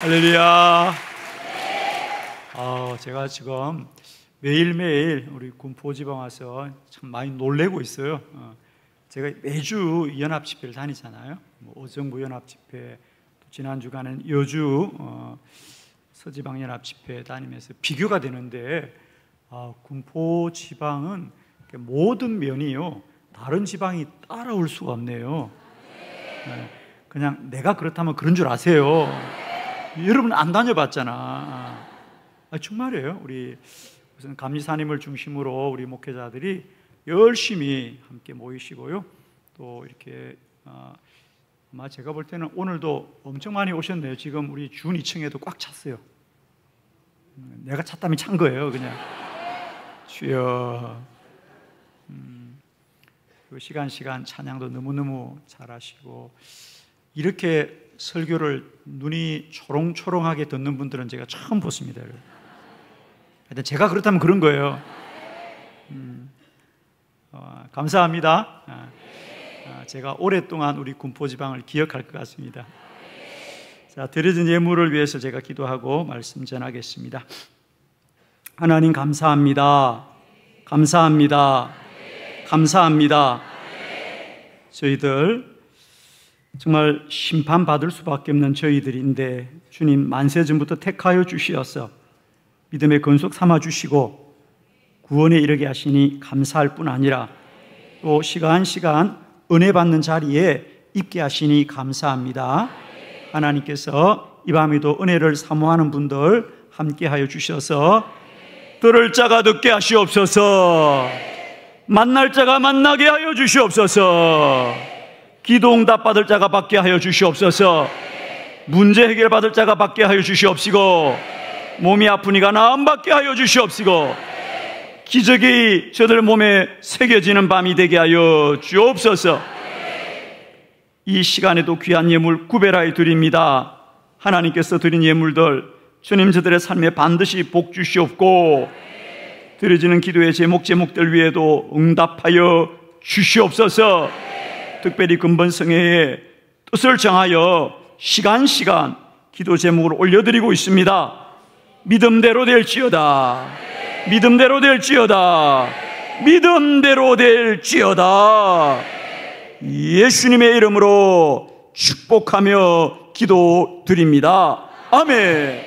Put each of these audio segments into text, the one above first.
할렐루야. 제가 지금 매일매일 우리 군포지방 와서 참 많이 놀래고 있어요. 제가 매주 연합집회를 다니잖아요. 오정부 연합집회, 지난 주간은 여주 서지방 연합집회 다니면서 비교가 되는데, 군포지방은 모든 면이요 다른 지방이 따라올 수가 없네요. 그냥 내가 그렇다면 그런 줄 아세요. 여러분 안 다녀봤잖아. 정말이에요. 우리 우선 감리사님을 중심으로 우리 목회자들이 열심히 함께 모이시고요. 또 이렇게 아마 제가 볼 때는 오늘도 엄청 많이 오셨네요. 지금 우리 준 2층에도 꽉 찼어요. 내가 찼다면 찬 거예요, 그냥. 주여. 시간 찬양도 너무너무 잘하시고, 이렇게 설교를 눈이 초롱초롱하게 듣는 분들은 제가 처음 봤습니다. 하여튼 제가 그렇다면 그런 거예요. 감사합니다. 제가 오랫동안 우리 군포지방을 기억할 것 같습니다. 자, 드려진 예물을 위해서 제가 기도하고 말씀 전하겠습니다. 하나님 감사합니다. 감사합니다. 감사합니다. 저희들 정말 심판받을 수밖에 없는 저희들인데, 주님 만세 전부터 택하여 주시어서 믿음의 근속 삼아 주시고 구원에 이르게 하시니 감사할 뿐 아니라 또 시간 은혜 받는 자리에 있게 하시니 감사합니다. 하나님께서 이 밤에도 은혜를 사모하는 분들 함께 하여 주셔서 들을 자가 듣게 하시옵소서, 만날 자가 만나게 하여 주시옵소서, 기도 응답 받을 자가 받게 하여 주시옵소서, 문제 해결 받을 자가 받게 하여 주시옵시고, 몸이 아프니가 나음 받게 하여 주시옵시고, 기적이 저들 몸에 새겨지는 밤이 되게 하여 주옵소서. 이 시간에도 귀한 예물 구별하여 드립니다. 하나님께서 드린 예물들 주님 저들의 삶에 반드시 복 주시옵고, 드려지는 기도의 제목들 위에도 응답하여 주시옵소서. 특별히 금번성회의 뜻을 정하여 시간 기도 제목을 올려드리고 있습니다. 믿음대로 될지어다. 믿음대로 될지어다. 믿음대로 될지어다. 예수님의 이름으로 축복하며 기도드립니다. 아멘.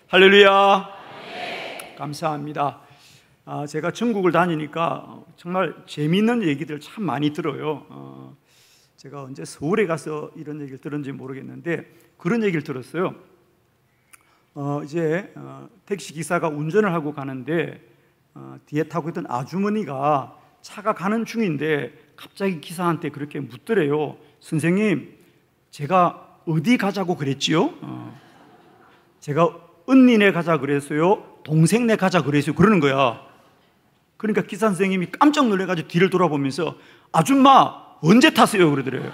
할렐루야. 감사합니다. 제가 전국을 다니니까 정말 재미있는 얘기들 참 많이 들어요. 제가 언제 서울에 가서 이런 얘기를 들었는지 모르겠는데 그런 얘기를 들었어요. 이제 택시 기사가 운전을 하고 가는데 뒤에 타고 있던 아주머니가 차가 가는 중인데 갑자기 기사한테 그렇게 묻더래요. 선생님, 제가 어디 가자고 그랬지요? 제가 언니네 가자 그랬어요? 동생네 가자 그랬어요? 그러는 거야. 그러니까 기사 선생님이 깜짝 놀라가지고 뒤를 돌아보면서 아줌마 언제 타세요? 그러더래요.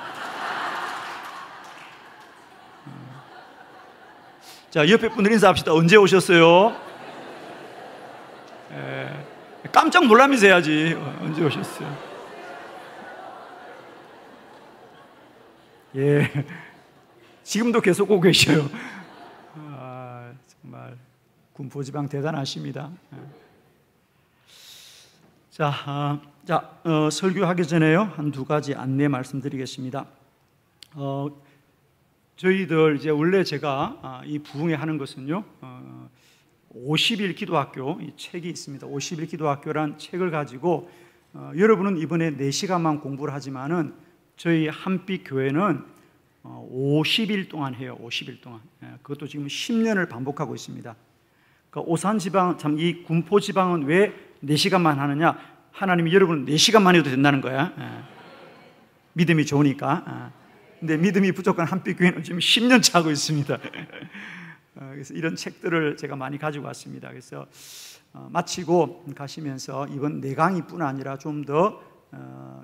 자, 옆에 분들 인사합시다. 언제 오셨어요? 깜짝 놀라면서 해야지. 언제 오셨어요? 예, 지금도 계속 오고 계셔요. 정말 군포지방 대단하십니다. 자, 설교하기 전에요 한두 가지 안내 말씀드리겠습니다. 저희들 이제 원래 제가 이 부흥회 하는 것은요 50일 기도학교, 이 책이 있습니다. 50일 기도학교란 책을 가지고 여러분은 이번에 4시간만 공부를 하지만은 저희 한빛 교회는 50일 동안 해요. 50일 동안. 그것도 지금 10년을 반복하고 있습니다. 그러니까 오산지방, 참 이 군포지방은 왜 4시간만 하느냐? 하나님이 여러분 4시간만 해도 된다는 거야. 믿음이 좋으니까. 근데 믿음이 부족한 한빛교회는 지금 10년째 하고 있습니다. 그래서 이런 책들을 제가 많이 가지고 왔습니다. 그래서 마치고 가시면서 이번 4강의뿐 아니라 좀 더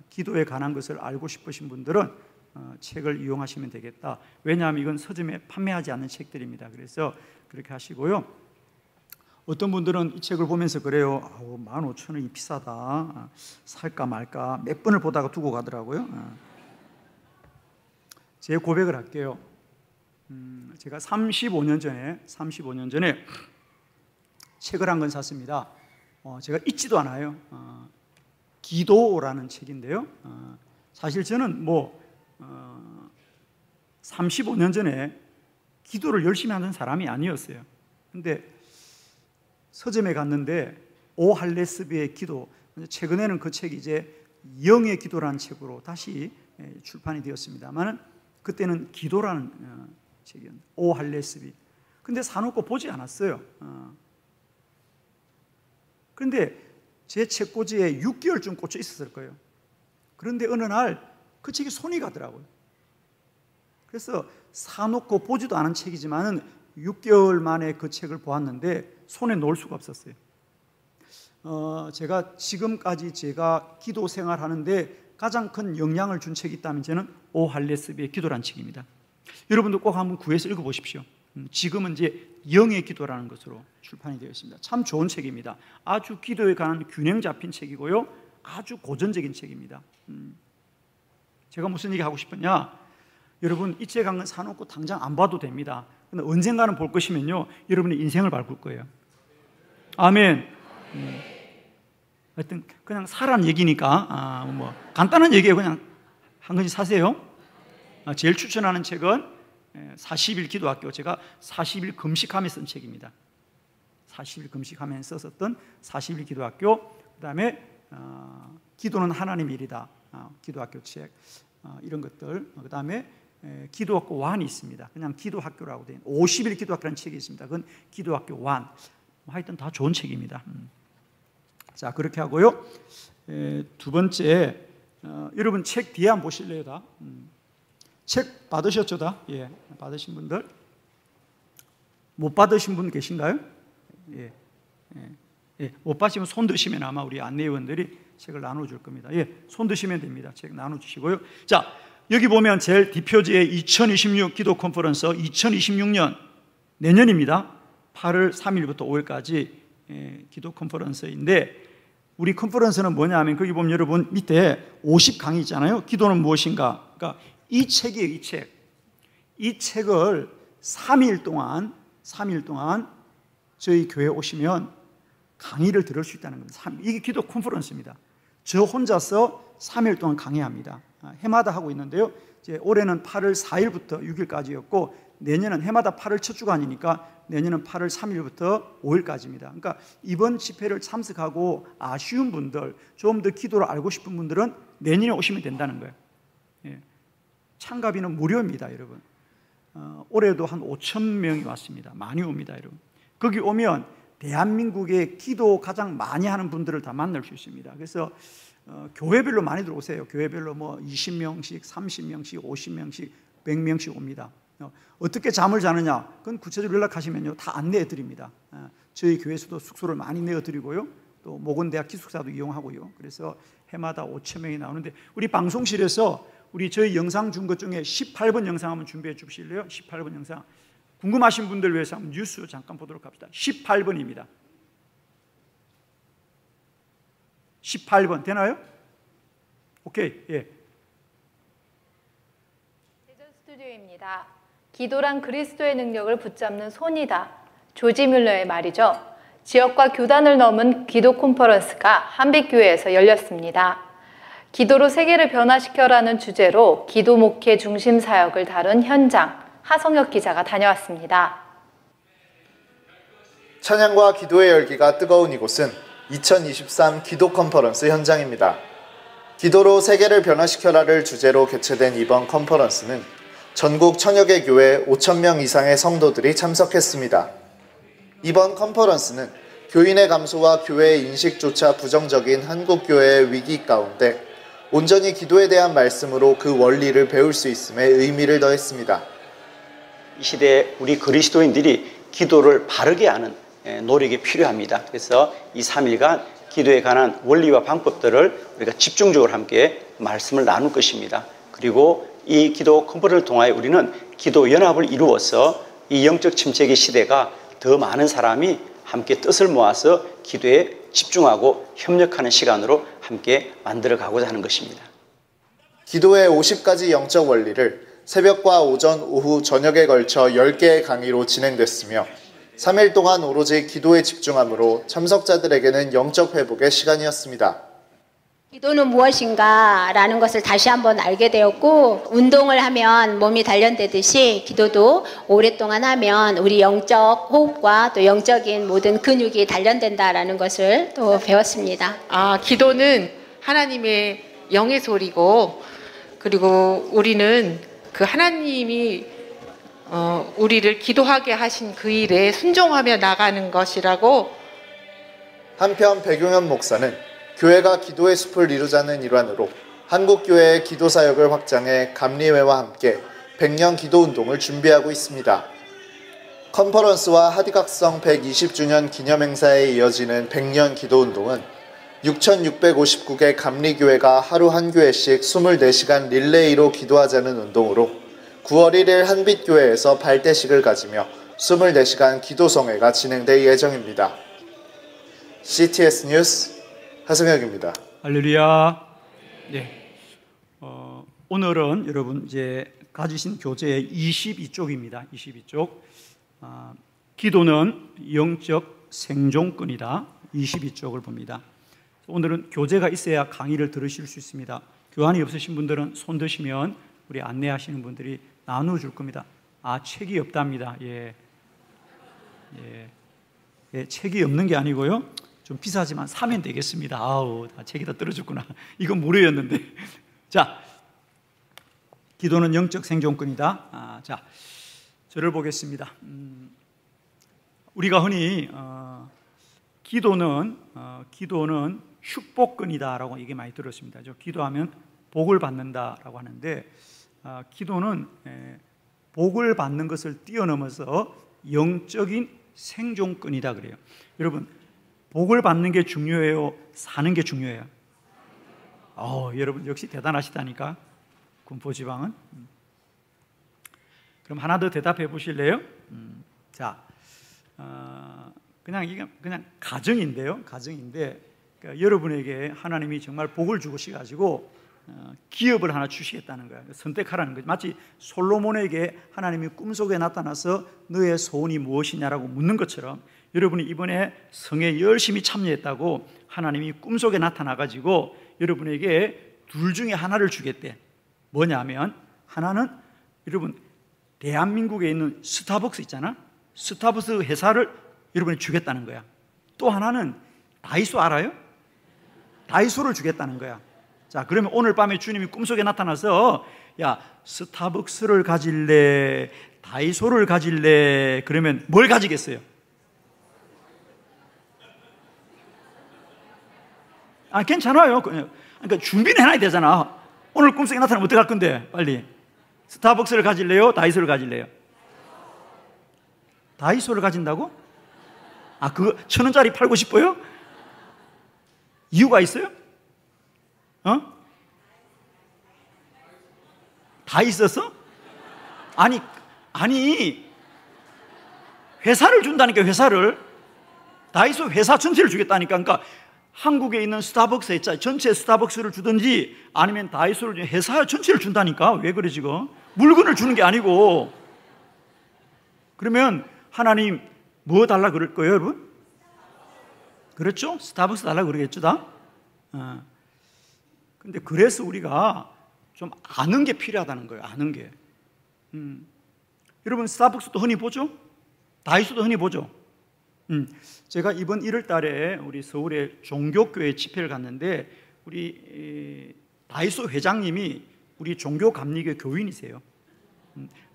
기도에 관한 것을 알고 싶으신 분들은 책을 이용하시면 되겠다. 왜냐하면 이건 서점에 판매하지 않는 책들입니다. 그래서 그렇게 하시고요. 어떤 분들은 이 책을 보면서 그래요. 15,000원이 비싸다. 살까 말까 몇 번을 보다가 두고 가더라고요. 제 고백을 할게요. 제가 35년 전에 책을 한 권 샀습니다. 제가 읽지도 않아요. 기도라는 책인데요. 사실 저는 35년 전에 기도를 열심히 하는 사람이 아니었어요. 근데 서점에 갔는데 오 할레스비의 기도, 최근에는 그 책이 이제 영의 기도라는 책으로 다시 출판이 되었습니다만 그때는 기도라는 책이었는데 오 할레스비. 근데 사놓고 보지 않았어요. 그런데 제 책꽂이에 6개월쯤 꽂혀 있었을 거예요. 그런데 어느 날 그 책이 손이 가더라고요. 그래서 사놓고 보지도 않은 책이지만 6개월 만에 그 책을 보았는데 손에 놓을 수가 없었어요. 제가 지금까지 제가 기도 생활하는데 가장 큰 영향을 준 책이 있다면 저는 오 할레스비의 기도라는 책입니다. 여러분도 꼭 한번 구해서 읽어보십시오. 지금은 이제 영의 기도라는 것으로 출판이 되어 있습니다. 참 좋은 책입니다. 아주 기도에 관한 균형 잡힌 책이고요, 아주 고전적인 책입니다. 제가 무슨 얘기 하고 싶으냐, 여러분 이 책 한 권 사놓고 당장 안 봐도 됩니다. 근데 언젠가는 볼 것이면요, 여러분의 인생을 바꿀 거예요. 아멘. 하여튼 그냥 사람 얘기니까 간단한 얘기예요. 그냥 한 권씩 사세요. 제일 추천하는 책은 40일 기도학교, 제가 40일 금식하면서 쓴 책입니다. 40일 금식하면서 썼던 40일 기도학교, 그 다음에 기도는 하나님의 일이다, 기도학교 책, 이런 것들. 그 다음에 기도학교 1이 있습니다. 그냥 기도학교라고 되어 있는 50일 기도학교라는 책이 있습니다. 그건 기도학교 1. 하여튼 다 좋은 책입니다. 자, 그렇게 하고요. 두 번째, 여러분 책 뒤에 한번 보실래요? 다? 책 받으셨죠? 다? 예, 받으신 분들? 못 받으신 분 계신가요? 예, 못 받으시면 손 드시면 아마 우리 안내위원들이 책을 나눠줄 겁니다. 예, 손 드시면 됩니다. 책 나눠주시고요. 자, 여기 보면 제일 뒷표지에 2026 기도 컨퍼런스, 2026년 내년입니다. 8월 3일부터 5일까지 기도 컨퍼런스인데, 우리 컨퍼런스는 뭐냐 하면 거기 보면 여러분 밑에 50강의 있잖아요. 기도는 무엇인가? 그러니까 이 책이에요. 이 책. 이 책을 3일 동안 저희 교회에 오시면 강의를 들을 수 있다는 겁니다. 이게 기도 컨퍼런스입니다. 저 혼자서 3일 동안 강의합니다. 해마다 하고 있는데요. 이제 올해는 8월 4일부터 6일까지였고, 내년은 해마다 8월 첫 주간이니까 내년은 8월 3일부터 5일까지입니다. 그러니까 이번 집회를 참석하고 아쉬운 분들, 좀 더 기도를 알고 싶은 분들은 내년에 오시면 된다는 거예요. 예. 참가비는 무료입니다, 여러분. 올해도 한 5천 명이 왔습니다. 많이 옵니다, 여러분. 거기 오면 대한민국에 기도 가장 많이 하는 분들을 다 만날 수 있습니다. 그래서 교회별로 많이 들어오세요. 교회별로 20명씩, 30명씩, 50명씩, 100명씩 옵니다. 어떻게 잠을 자느냐? 그건 구체적으로 연락하시면요, 다 안내해 드립니다. 저희 교회에서도 숙소를 많이 내어 드리고요, 또 모건대학 기숙사도 이용하고요. 그래서 해마다 5천 명이 나오는데, 우리 방송실에서 우리 저희 영상 준 것 중에 18번 영상 한번 준비해 주실래요? 18번 영상. 궁금하신 분들 위해서 한번 뉴스 잠깐 보도록 합시다. 18번입니다. 18번 되나요? 오케이. 예. 대전 스튜디오입니다. 기도란 그리스도의 능력을 붙잡는 손이다. 조지 뮬러의 말이죠. 지역과 교단을 넘은 기도 컨퍼런스가 한빛교회에서 열렸습니다. 기도로 세계를 변화시켜라는 주제로 기도 목회 중심 사역을 다룬 현장, 하성혁 기자가 다녀왔습니다. 찬양과 기도의 열기가 뜨거운 이곳은 2023 기도 컨퍼런스 현장입니다. 기도로 세계를 변화시켜라를 주제로 개최된 이번 컨퍼런스는 전국 천여 개 교회 5천 명 이상의 성도들이 참석했습니다. 이번 컨퍼런스는 교인의 감소와 교회의 인식조차 부정적인 한국교회의 위기 가운데 온전히 기도에 대한 말씀으로 그 원리를 배울 수 있음에 의미를 더했습니다. 이 시대에 우리 그리스도인들이 기도를 바르게 하는 노력이 필요합니다. 그래서 이 3일간 기도에 관한 원리와 방법들을 우리가 집중적으로 함께 말씀을 나눌 것입니다. 그리고 이 기도 컨퍼런스를 통하여 우리는 기도 연합을 이루어서 이 영적 침체기 시대가 더 많은 사람이 함께 뜻을 모아서 기도에 집중하고 협력하는 시간으로 함께 만들어 가고자 하는 것입니다. 기도의 50가지 영적 원리를 새벽과 오전, 오후, 저녁에 걸쳐 10개의 강의로 진행됐으며 3일 동안 오로지 기도에 집중함으로 참석자들에게는 영적 회복의 시간이었습니다. 기도는 무엇인가라는 것을 다시 한번 알게 되었고, 운동을 하면 몸이 단련되듯이 기도도 오랫동안 하면 우리 영적 호흡과 또 영적인 모든 근육이 단련된다라는 것을 또 배웠습니다. 기도는 하나님의 영의 소리고, 그리고 우리는 그 하나님이 우리를 기도하게 하신 그 일에 순종하며 나가는 것이라고. 한편 백용현 목사는 교회가 기도의 숲을 이루자는 일환으로 한국교회의 기도사역을 확장해 감리회와 함께 100년 기도운동을 준비하고 있습니다. 컨퍼런스와 하디각성 120주년 기념행사에 이어지는 100년 기도운동은 6,659개 감리교회가 하루 한 교회씩 24시간 릴레이로 기도하자는 운동으로 9월 1일 한빛교회에서 발대식을 가지며 24시간 기도성회가 진행될 예정입니다. CTS 뉴스 하승혁입니다. 할렐루야. 네. 오늘은 여러분 이제 가지신 교재 22쪽입니다. 22쪽. 기도는 영적 생존권이다. 22쪽을 봅니다. 오늘은 교재가 있어야 강의를 들으실 수 있습니다. 교환이 없으신 분들은 손 드시면 우리 안내하시는 분들이 나눠줄 겁니다. 책이 없답니다. 예, 책이 없는 게 아니고요. 좀 비싸지만 사면 되겠습니다. 책이 다 떨어졌구나. 이건 무료였는데. 자, 기도는 영적 생존권이다. 자, 저를 보겠습니다. 우리가 흔히 기도는 축복권이다라고 얘기 많이 들었습니다. 기도하면 복을 받는다라고 하는데, 기도는 복을 받는 것을 뛰어넘어서 영적인 생존권이다 그래요. 여러분, 복을 받는 게 중요해요? 사는 게 중요해요? 여러분 역시 대단하시다니까, 군포지방은. 그럼 하나 더 대답해 보실래요? 자, 그냥 가정인데요. 가정인데, 그러니까 여러분에게 하나님이 정말 복을 주시가지고 기업을 하나 주시겠다는 거예요. 선택하라는 거죠. 마치 솔로몬에게 하나님이 꿈속에 나타나서 너의 소원이 무엇이냐라고 묻는 것처럼, 여러분이 이번에 성에 열심히 참여했다고 하나님이 꿈속에 나타나가지고 여러분에게 둘 중에 하나를 주겠대. 뭐냐면, 하나는 여러분 대한민국에 있는 스타벅스 있잖아. 스타벅스 회사를 여러분이 주겠다는 거야. 또 하나는 다이소 알아요? 다이소를 주겠다는 거야. 자, 그러면 오늘 밤에 주님이 꿈속에 나타나서, 야, 스타벅스를 가질래? 다이소를 가질래? 그러면 뭘 가지겠어요? 괜찮아요. 그러니까 준비는 해놔야 되잖아. 오늘 꿈속에 나타나면 어떡할 건데? 빨리. 스타벅스를 가질래요? 다이소를 가질래요? 다이소를 가진다고? 그거 1,000원짜리 팔고 싶어요? 이유가 있어요? 다 있었어? 아니 회사를 준다니까. 회사를. 다이소 회사 전체를 주겠다니까. 그러니까 한국에 있는 스타벅스 있잖아요. 전체 스타벅스를 주든지 아니면 다이소를, 회사 전체를 준다니까. 왜 그래 지금? 물건을 주는 게 아니고. 그러면 하나님 뭐 달라 그럴 거예요, 여러분? 그렇죠? 스타벅스 달라 그러겠죠, 다? 근데 그래서 우리가 좀 아는 게 필요하다는 거예요. 아는 게. 여러분 스타벅스도 흔히 보죠? 다이소도 흔히 보죠? 제가 이번 1월 달에 우리 서울의 종교교회 집회를 갔는데, 우리 다이소 회장님이 우리 종교감리교 교인이세요.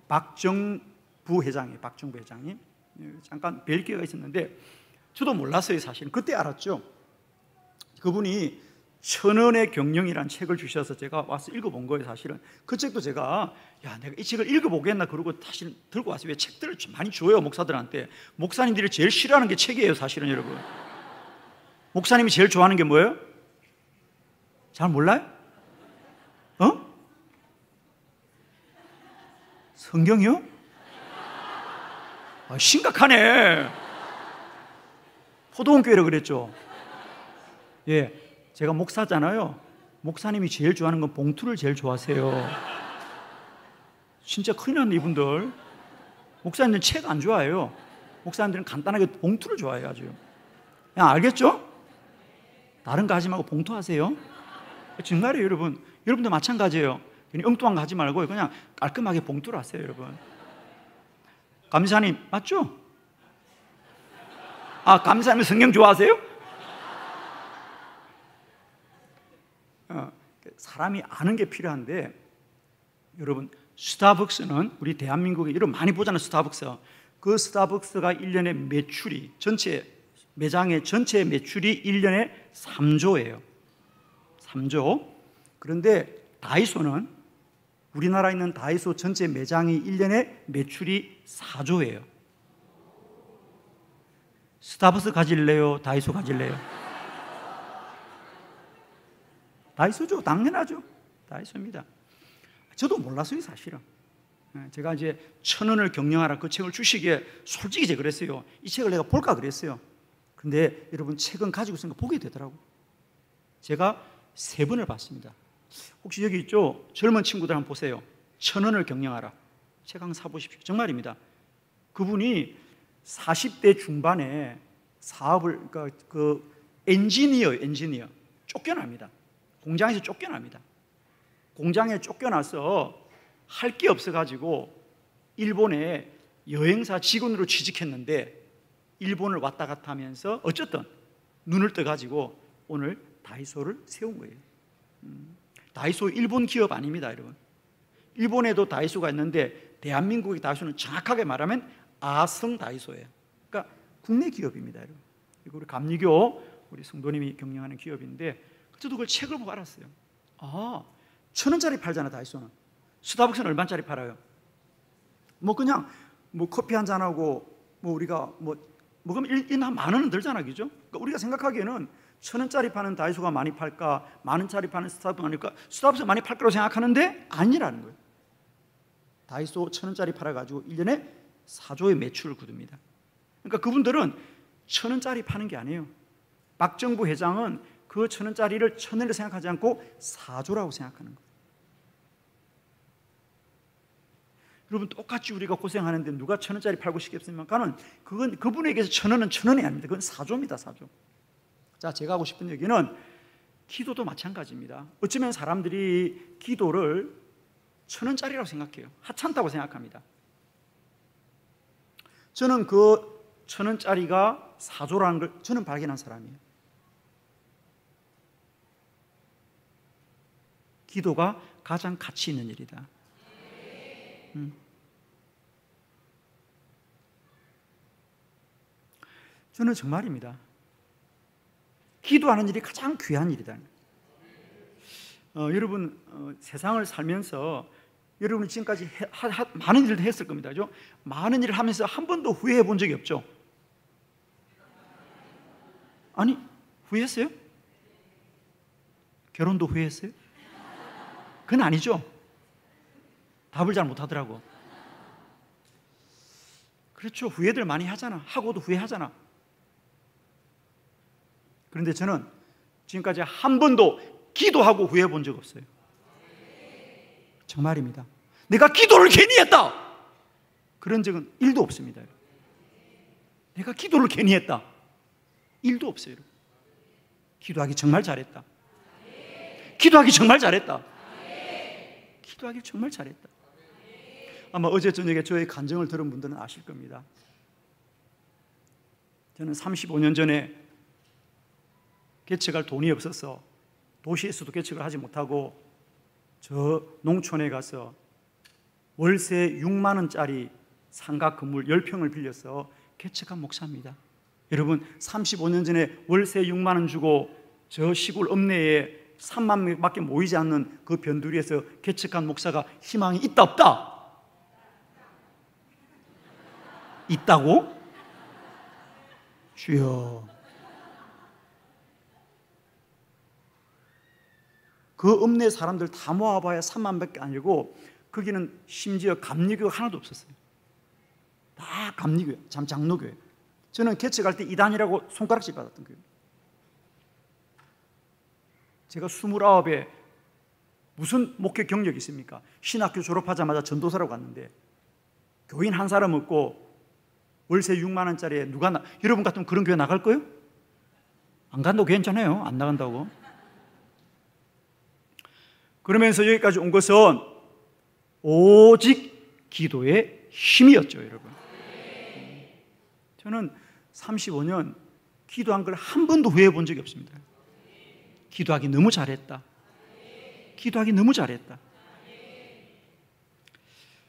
박정부 회장이에요. 박정부 회장님. 잠깐 뵐 기회가 있었는데 저도 몰랐어요. 사실 그때 알았죠. 그분이 1,000원의 경영이라는 책을 주셔서 제가 와서 읽어본 거예요. 사실은 그 책도 제가 내가 이 책을 읽어보겠나 그러고 사실 들고 왔어요. 왜 책들을 많이 줘요 목사들한테. 목사님들이 제일 싫어하는 게 책이에요. 사실은 여러분, 목사님이 제일 좋아하는 게 뭐예요? 잘 몰라요? 성경이요? 심각하네. 포도원 교회라 그랬죠. 예, 제가 목사잖아요. 목사님이 제일 좋아하는 건 봉투를 제일 좋아하세요. 진짜 큰일 났네 이분들. 목사님들은 책 안 좋아해요. 목사님들은 간단하게 봉투를 좋아해요. 아주 그냥 알겠죠? 다른 거 하지 말고 봉투 하세요. 정말이에요 여러분. 여러분도 마찬가지예요. 엉뚱한 거 하지 말고 그냥 깔끔하게 봉투를 하세요 여러분. 감사님 맞죠? 아, 감사님 성경 좋아하세요? 사람이 아는 게 필요한데 여러분, 스타벅스는 우리 대한민국에 이런 많이 보잖아요. 스타벅스. 그 스타벅스가 1년에 매출이 매장의 전체 매출이 1년에 3조예요 3조. 그런데 다이소는 우리나라에 있는 다이소 전체 매장이 1년에 매출이 4조예요 스타벅스 가질래요? 다이소 가질래요? 다이소죠. 당연하죠. 다이소입니다. 저도 몰랐어요 사실은. 제가 이제 1,000원을 경영하라 그 책을 주시기에 솔직히 제가 그랬어요. 이 책을 내가 볼까 그랬어요. 근데 여러분 책은 가지고 있으니까 보게 되더라고요. 제가 3번을 봤습니다. 혹시 여기 있죠? 젊은 친구들 한번 보세요. 1,000원을 경영하라. 책 한번 사보십시오. 정말입니다. 그분이 40대 중반에 사업을 엔지니어 쫓겨납니다. 공장에서 쫓겨납니다. 공장에 쫓겨나서 할 게 없어가지고 일본에 여행사 직원으로 취직했는데 일본을 왔다 갔다 하면서 어쨌든 눈을 떠가지고 오늘 다이소를 세운 거예요. 다이소 일본 기업 아닙니다 여러분. 일본에도 다이소가 있는데 대한민국의 다이소는 정확하게 말하면 아성 다이소예요. 그러니까 국내 기업입니다 여러분. 이거 우리 감리교 우리 성도님이 경영하는 기업인데 저도 그걸 책을 보고 알았어요. 아, 1,000원짜리 팔잖아 다이소는. 스타벅스는 얼마짜리 팔아요? 뭐 그냥 뭐 커피 한 잔하고 뭐 우리가 그럼 한 10,000원은 들잖아, 그죠? 그러니까 우리가 생각하기에는 1,000원짜리 파는 다이소가 많이 팔까, 10,000원짜리 파는 스타벅스가 많을까? 스타벅스 많이 팔 거라고 생각하는데 아니라는 거예요. 다이소 1,000원짜리 팔아가지고 1년에 4조의 매출을 거둡니다. 그러니까 그분들은 1,000원짜리 파는 게 아니에요. 박정부 회장은 그 1,000원짜리를 1,000원을 생각하지 않고 4조라고 생각하는 거예요. 여러분 똑같이 우리가 고생하는데 누가 1,000원짜리 팔고 싶겠습니까는 그건 그분에게서 1,000원은 1,000원이 아닙니다. 그건 4조입니다. 4조. 자, 제가 하고 싶은 얘기는 기도도 마찬가지입니다. 어쩌면 사람들이 기도를 1,000원짜리라고 생각해요. 하찮다고 생각합니다. 저는 그 1,000원짜리가 4조라는 걸 저는 발견한 사람이에요. 기도가 가장 가치 있는 일이다. 저는 정말입니다. 기도하는 일이 가장 귀한 일이다. 여러분 세상을 살면서 여러분이 지금까지 많은 일을 했을 겁니다. 그죠? 많은 일을 하면서 한 번도 후회해 본 적이 없죠? 아니, 후회했어요? 결혼도 후회했어요? 그건 아니죠. 답을 잘 못하더라고. 그렇죠. 후회들 많이 하잖아. 하고도 후회하잖아. 그런데 저는 지금까지 한 번도 기도하고 후회해 본 적 없어요. 정말입니다. 내가 기도를 괜히 했다, 그런 적은 1도 없습니다. 내가 기도를 괜히 했다, 1도 없어요. 기도하기 정말 잘했다. 기도하기 정말 잘했다. 기도하기 정말 잘했다. 아마 어제 저녁에 저의 간증을 들은 분들은 아실 겁니다. 저는 35년 전에 개척할 돈이 없어서 도시에서도 개척을 하지 못하고 저 농촌에 가서 월세 6만 원짜리 상가 건물 10평을 빌려서 개척한 목사입니다. 여러분 35년 전에 월세 6만 원 주고 저 시골 읍내에 3만 명밖에 모이지 않는 그 변두리에서 개척한 목사가 희망이 있다 없다? 있다고? 주여, 그 읍내 사람들 다 모아봐야 3만밖에 아니고 거기는 심지어 감리교가 하나도 없었어요. 다 감리교예요. 장로교예요. 저는 개척할 때 이단이라고 손가락질 받았던 거예요. 제가 29에 무슨 목회 경력이 있습니까? 신학교 졸업하자마자 전도사로 갔는데 교인 한 사람 없고 월세 6만 원짜리에 여러분 같으면 그런 교회 나갈 거예요? 안 간다고 괜찮아요. 안 나간다고. 그러면서 여기까지 온 것은 오직 기도의 힘이었죠, 여러분. 저는 35년 기도한 걸 한 번도 후회해 본 적이 없습니다. 기도하기 너무 잘했다. 기도하기 너무 잘했다.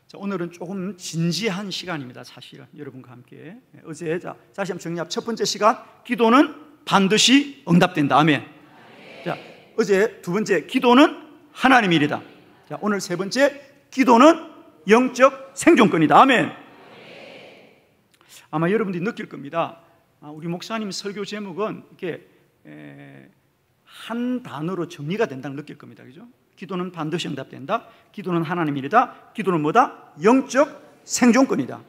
자, 오늘은 조금 진지한 시간입니다. 사실은 여러분과 함께. 어제 다시 한번 정리합. 첫 번째 시간, 기도는 반드시 응답된다. 아멘. 자, 어제 두 번째, 기도는 하나님의 일이다. 자, 오늘 세 번째, 기도는 영적 생존권이다. 아멘. 아마 여러분들이 느낄 겁니다. 우리 목사님 설교 제목은 이렇게 한 단어로 정리가 된다는 느낄 겁니다. 그죠? 기도는 반드시 응답된다. 기도는 하나님의 일이다. 기도는 뭐다? 영적 생존권이다.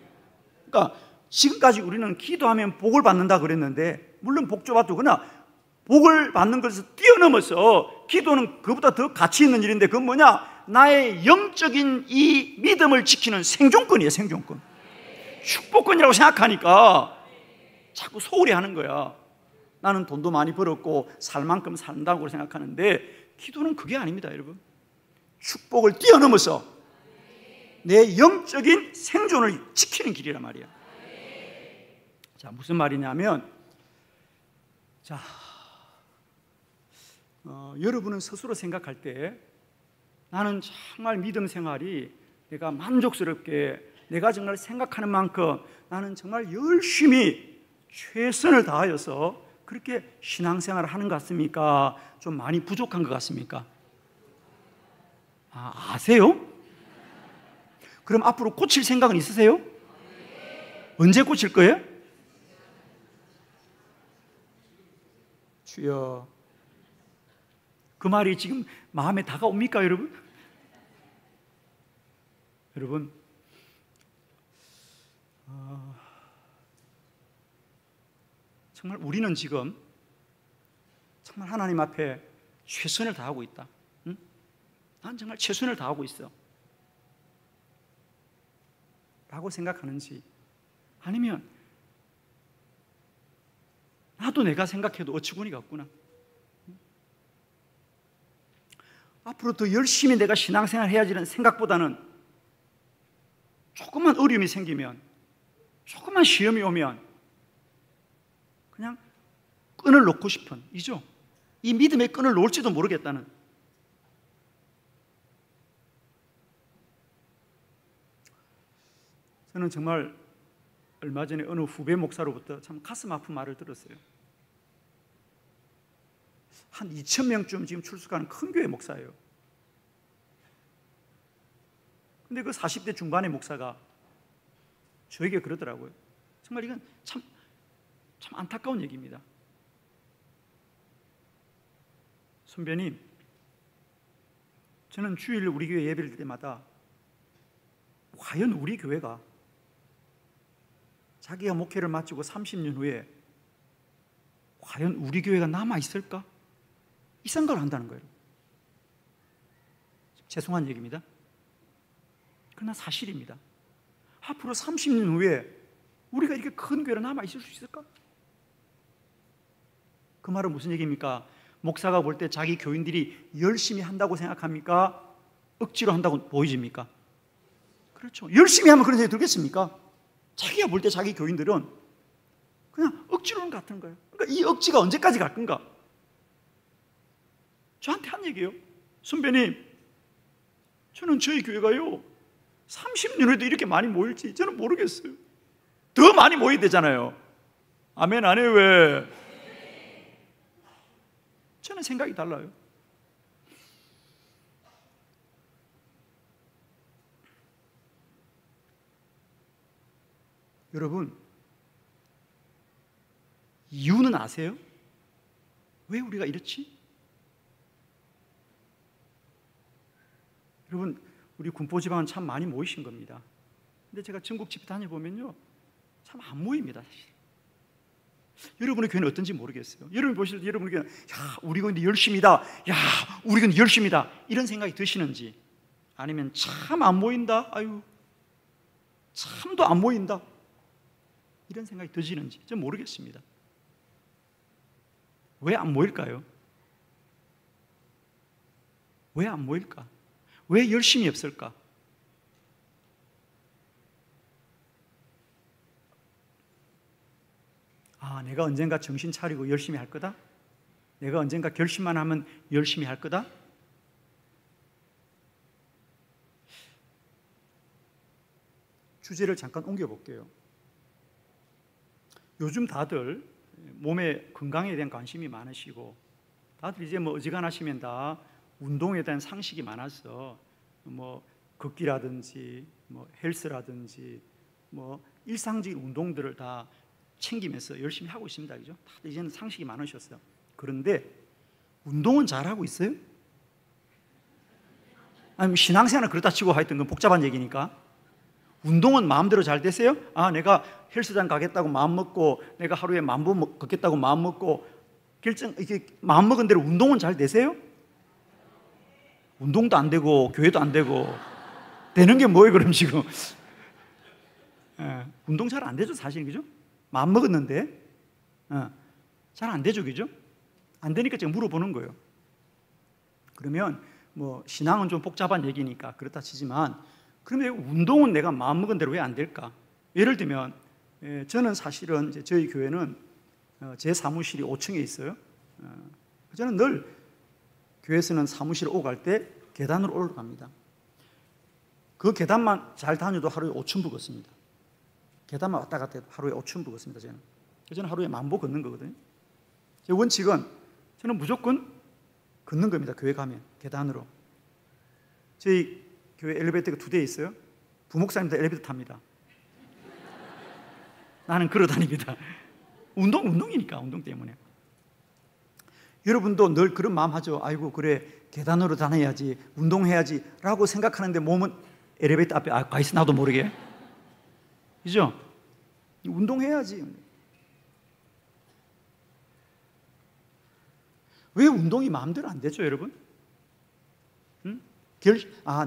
그러니까 지금까지 우리는 기도하면 복을 받는다 그랬는데, 물론 복 줘봐도 그러나 복을 받는 것을 뛰어넘어서 기도는 그보다 더 가치 있는 일인데, 그건 뭐냐? 나의 영적인 이 믿음을 지키는 생존권이에요. 생존권. 축복권이라고 생각하니까 자꾸 소홀히 하는 거야. 나는 돈도 많이 벌었고 살 만큼 산다고 생각하는데, 기도는 그게 아닙니다, 여러분. 축복을 뛰어넘어서 내 영적인 생존을 지키는 길이란 말이야. 자, 무슨 말이냐면, 자, 여러분은 스스로 생각할 때 나는 정말 믿음 생활이 내가 만족스럽게, 내가 정말 생각하는 만큼 나는 정말 열심히 최선을 다하여서 그렇게 신앙생활을 하는 것 같습니까? 좀 많이 부족한 것 같습니까? 아세요? 그럼 앞으로 고칠 생각은 있으세요? 언제 고칠 거예요? 주여, 그 말이 지금 마음에 다가옵니까, 여러분? 여러분, 정말 우리는 지금 정말 하나님 앞에 최선을 다하고 있다. 응? 난 정말 최선을 다하고 있어 라고 생각하는지, 아니면 나도 내가 생각해도 어처구니가 없구나, 앞으로 더 열심히 내가 신앙생활 해야지는 생각보다는 조금만 어려움이 생기면, 조금만 시험이 오면 그냥 끈을 놓고 싶은, 이죠? 이 믿음의 끈을 놓을지도 모르겠다는. 저는 정말 얼마 전에 어느 후배 목사로부터 참 가슴 아픈 말을 들었어요. 한 2,000명쯤 지금 출석하는 큰 교회 목사예요. 근데 그 40대 중반의 목사가 저에게 그러더라고요. 정말 이건 참 안타까운 얘기입니다. 선배님, 저는 주일 우리 교회 예배를 드릴 때마다 과연 우리 교회가 자기가 목회를 마치고 30년 후에 과연 우리 교회가 남아있을까? 이 생각을 한다는 거예요. 죄송한 얘기입니다. 그러나 사실입니다. 앞으로 30년 후에 우리가 이렇게 큰 교회로 남아있을 수 있을까? 그 말은 무슨 얘기입니까? 목사가 볼 때 자기 교인들이 열심히 한다고 생각합니까? 억지로 한다고 보여집니까? 그렇죠. 열심히 하면 그런 생각이 들겠습니까? 자기가 볼 때 자기 교인들은 그냥 억지로는 같은 거예요. 그러니까 이 억지가 언제까지 갈 건가? 저한테 한 얘기예요. 선배님, 저는 저희 교회가요 30년 후에도 이렇게 많이 모일지 저는 모르겠어요. 더 많이 모여야 되잖아요. 아멘 안 해요? 왜? 저는 생각이 달라요. 여러분, 이유는 아세요? 왜 우리가 이렇지? 여러분, 우리 군포지방은 참 많이 모이신 겁니다. 근데 제가 전국 집회 다녀보면요 참 안 모입니다. 사실 여러분의 교회는 어떤지 모르겠어요. 여러분 보실 때 여러분의 교회는 야, 우리 교회는 열심이다. 야, 우리 교회는 열심이다. 이런 생각이 드시는지, 아니면 참 안 모인다. 아유, 참도 안 모인다. 이런 생각이 드시는지 좀 모르겠습니다. 왜 안 모일까요? 왜 안 모일까? 왜 열심이 없을까? 아, 내가 언젠가 정신 차리고 열심히 할 거다? 내가 언젠가 결심만 하면 열심히 할 거다? 주제를 잠깐 옮겨볼게요. 요즘 다들 몸의 건강에 대한 관심이 많으시고, 다들 이제 뭐 어지간하시면 다 운동에 대한 상식이 많아서 뭐 걷기라든지 뭐 헬스라든지 뭐 일상적인 운동들을 다 챙기면서 열심히 하고 있습니다. 그죠? 다들 이제는 상식이 많으셨어요. 그런데 운동은 잘하고 있어요? 아니, 신앙생활은 그렇다 치고 하여튼 그 복잡한 얘기니까. 운동은 마음대로 잘 되세요? 아, 내가 헬스장 가겠다고 마음 먹고, 내가 하루에 10,000보 걷겠다고 마음 먹고, 이게 마음 먹은 대로 운동은 잘 되세요? 운동도 안 되고 교회도 안 되고 되는 게 뭐예요 그럼 지금? 운동 잘 안 되죠 사실. 그죠? 마음 먹었는데 잘 안 되죠. 그죠? 안 되니까 제가 물어보는 거예요. 그러면 뭐 신앙은 좀 복잡한 얘기니까 그렇다 치지만, 그러면 운동은 내가 마음 먹은 대로 왜 안 될까? 예를 들면 저는 사실은 이제 저희 교회는 제 사무실이 5층에 있어요. 저는 늘 교회에서는 사무실 오고 갈 때 계단으로 올라갑니다. 그 계단만 잘 다녀도 하루에 5,000보 걷습니다. 계단만 왔다 갔다 해도 하루에 5,000보 걷습니다. 저는 하루에 10,000보 걷는 거거든요. 제 원칙은 저는 무조건 걷는 겁니다. 교회 가면 계단으로. 저희 교회 엘리베이터가 2대 있어요. 부목사님도 엘리베이터 탑니다. 나는 걸어 다닙니다. 운동이니까, 운동 때문에. 여러분도 늘 그런 마음 하죠. 아이고 그래, 계단으로 다녀야지, 운동해야지 라고 생각하는데 몸은 엘리베이터 앞에 가 있어 나도 모르게. 그죠? 운동해야지. 왜 운동이 마음대로 안 되죠 여러분?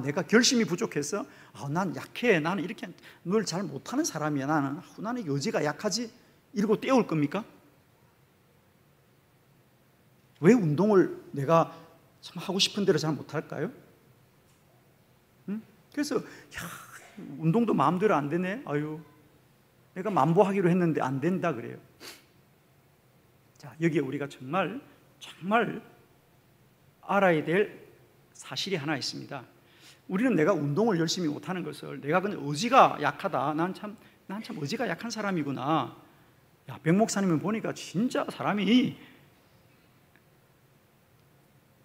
내가 결심이 부족해서 난 약해, 나는 이렇게 늘 잘 못하는 사람이야, 나는 여지가 약하지, 이러고 떼올 겁니까? 왜 운동을 내가 참 하고 싶은 대로 잘 못할까요? 그래서 운동도 마음대로 안 되네. 아유, 내가 만보하기로 했는데 안 된다 그래요. 자, 여기에 우리가 정말 알아야 될 사실이 하나 있습니다. 우리는 내가 운동을 열심히 못하는 것을 내가 그냥 의지가 약하다, 난 참 의지가 약한 사람이구나. 야, 백 목사님을 보니까 진짜 사람이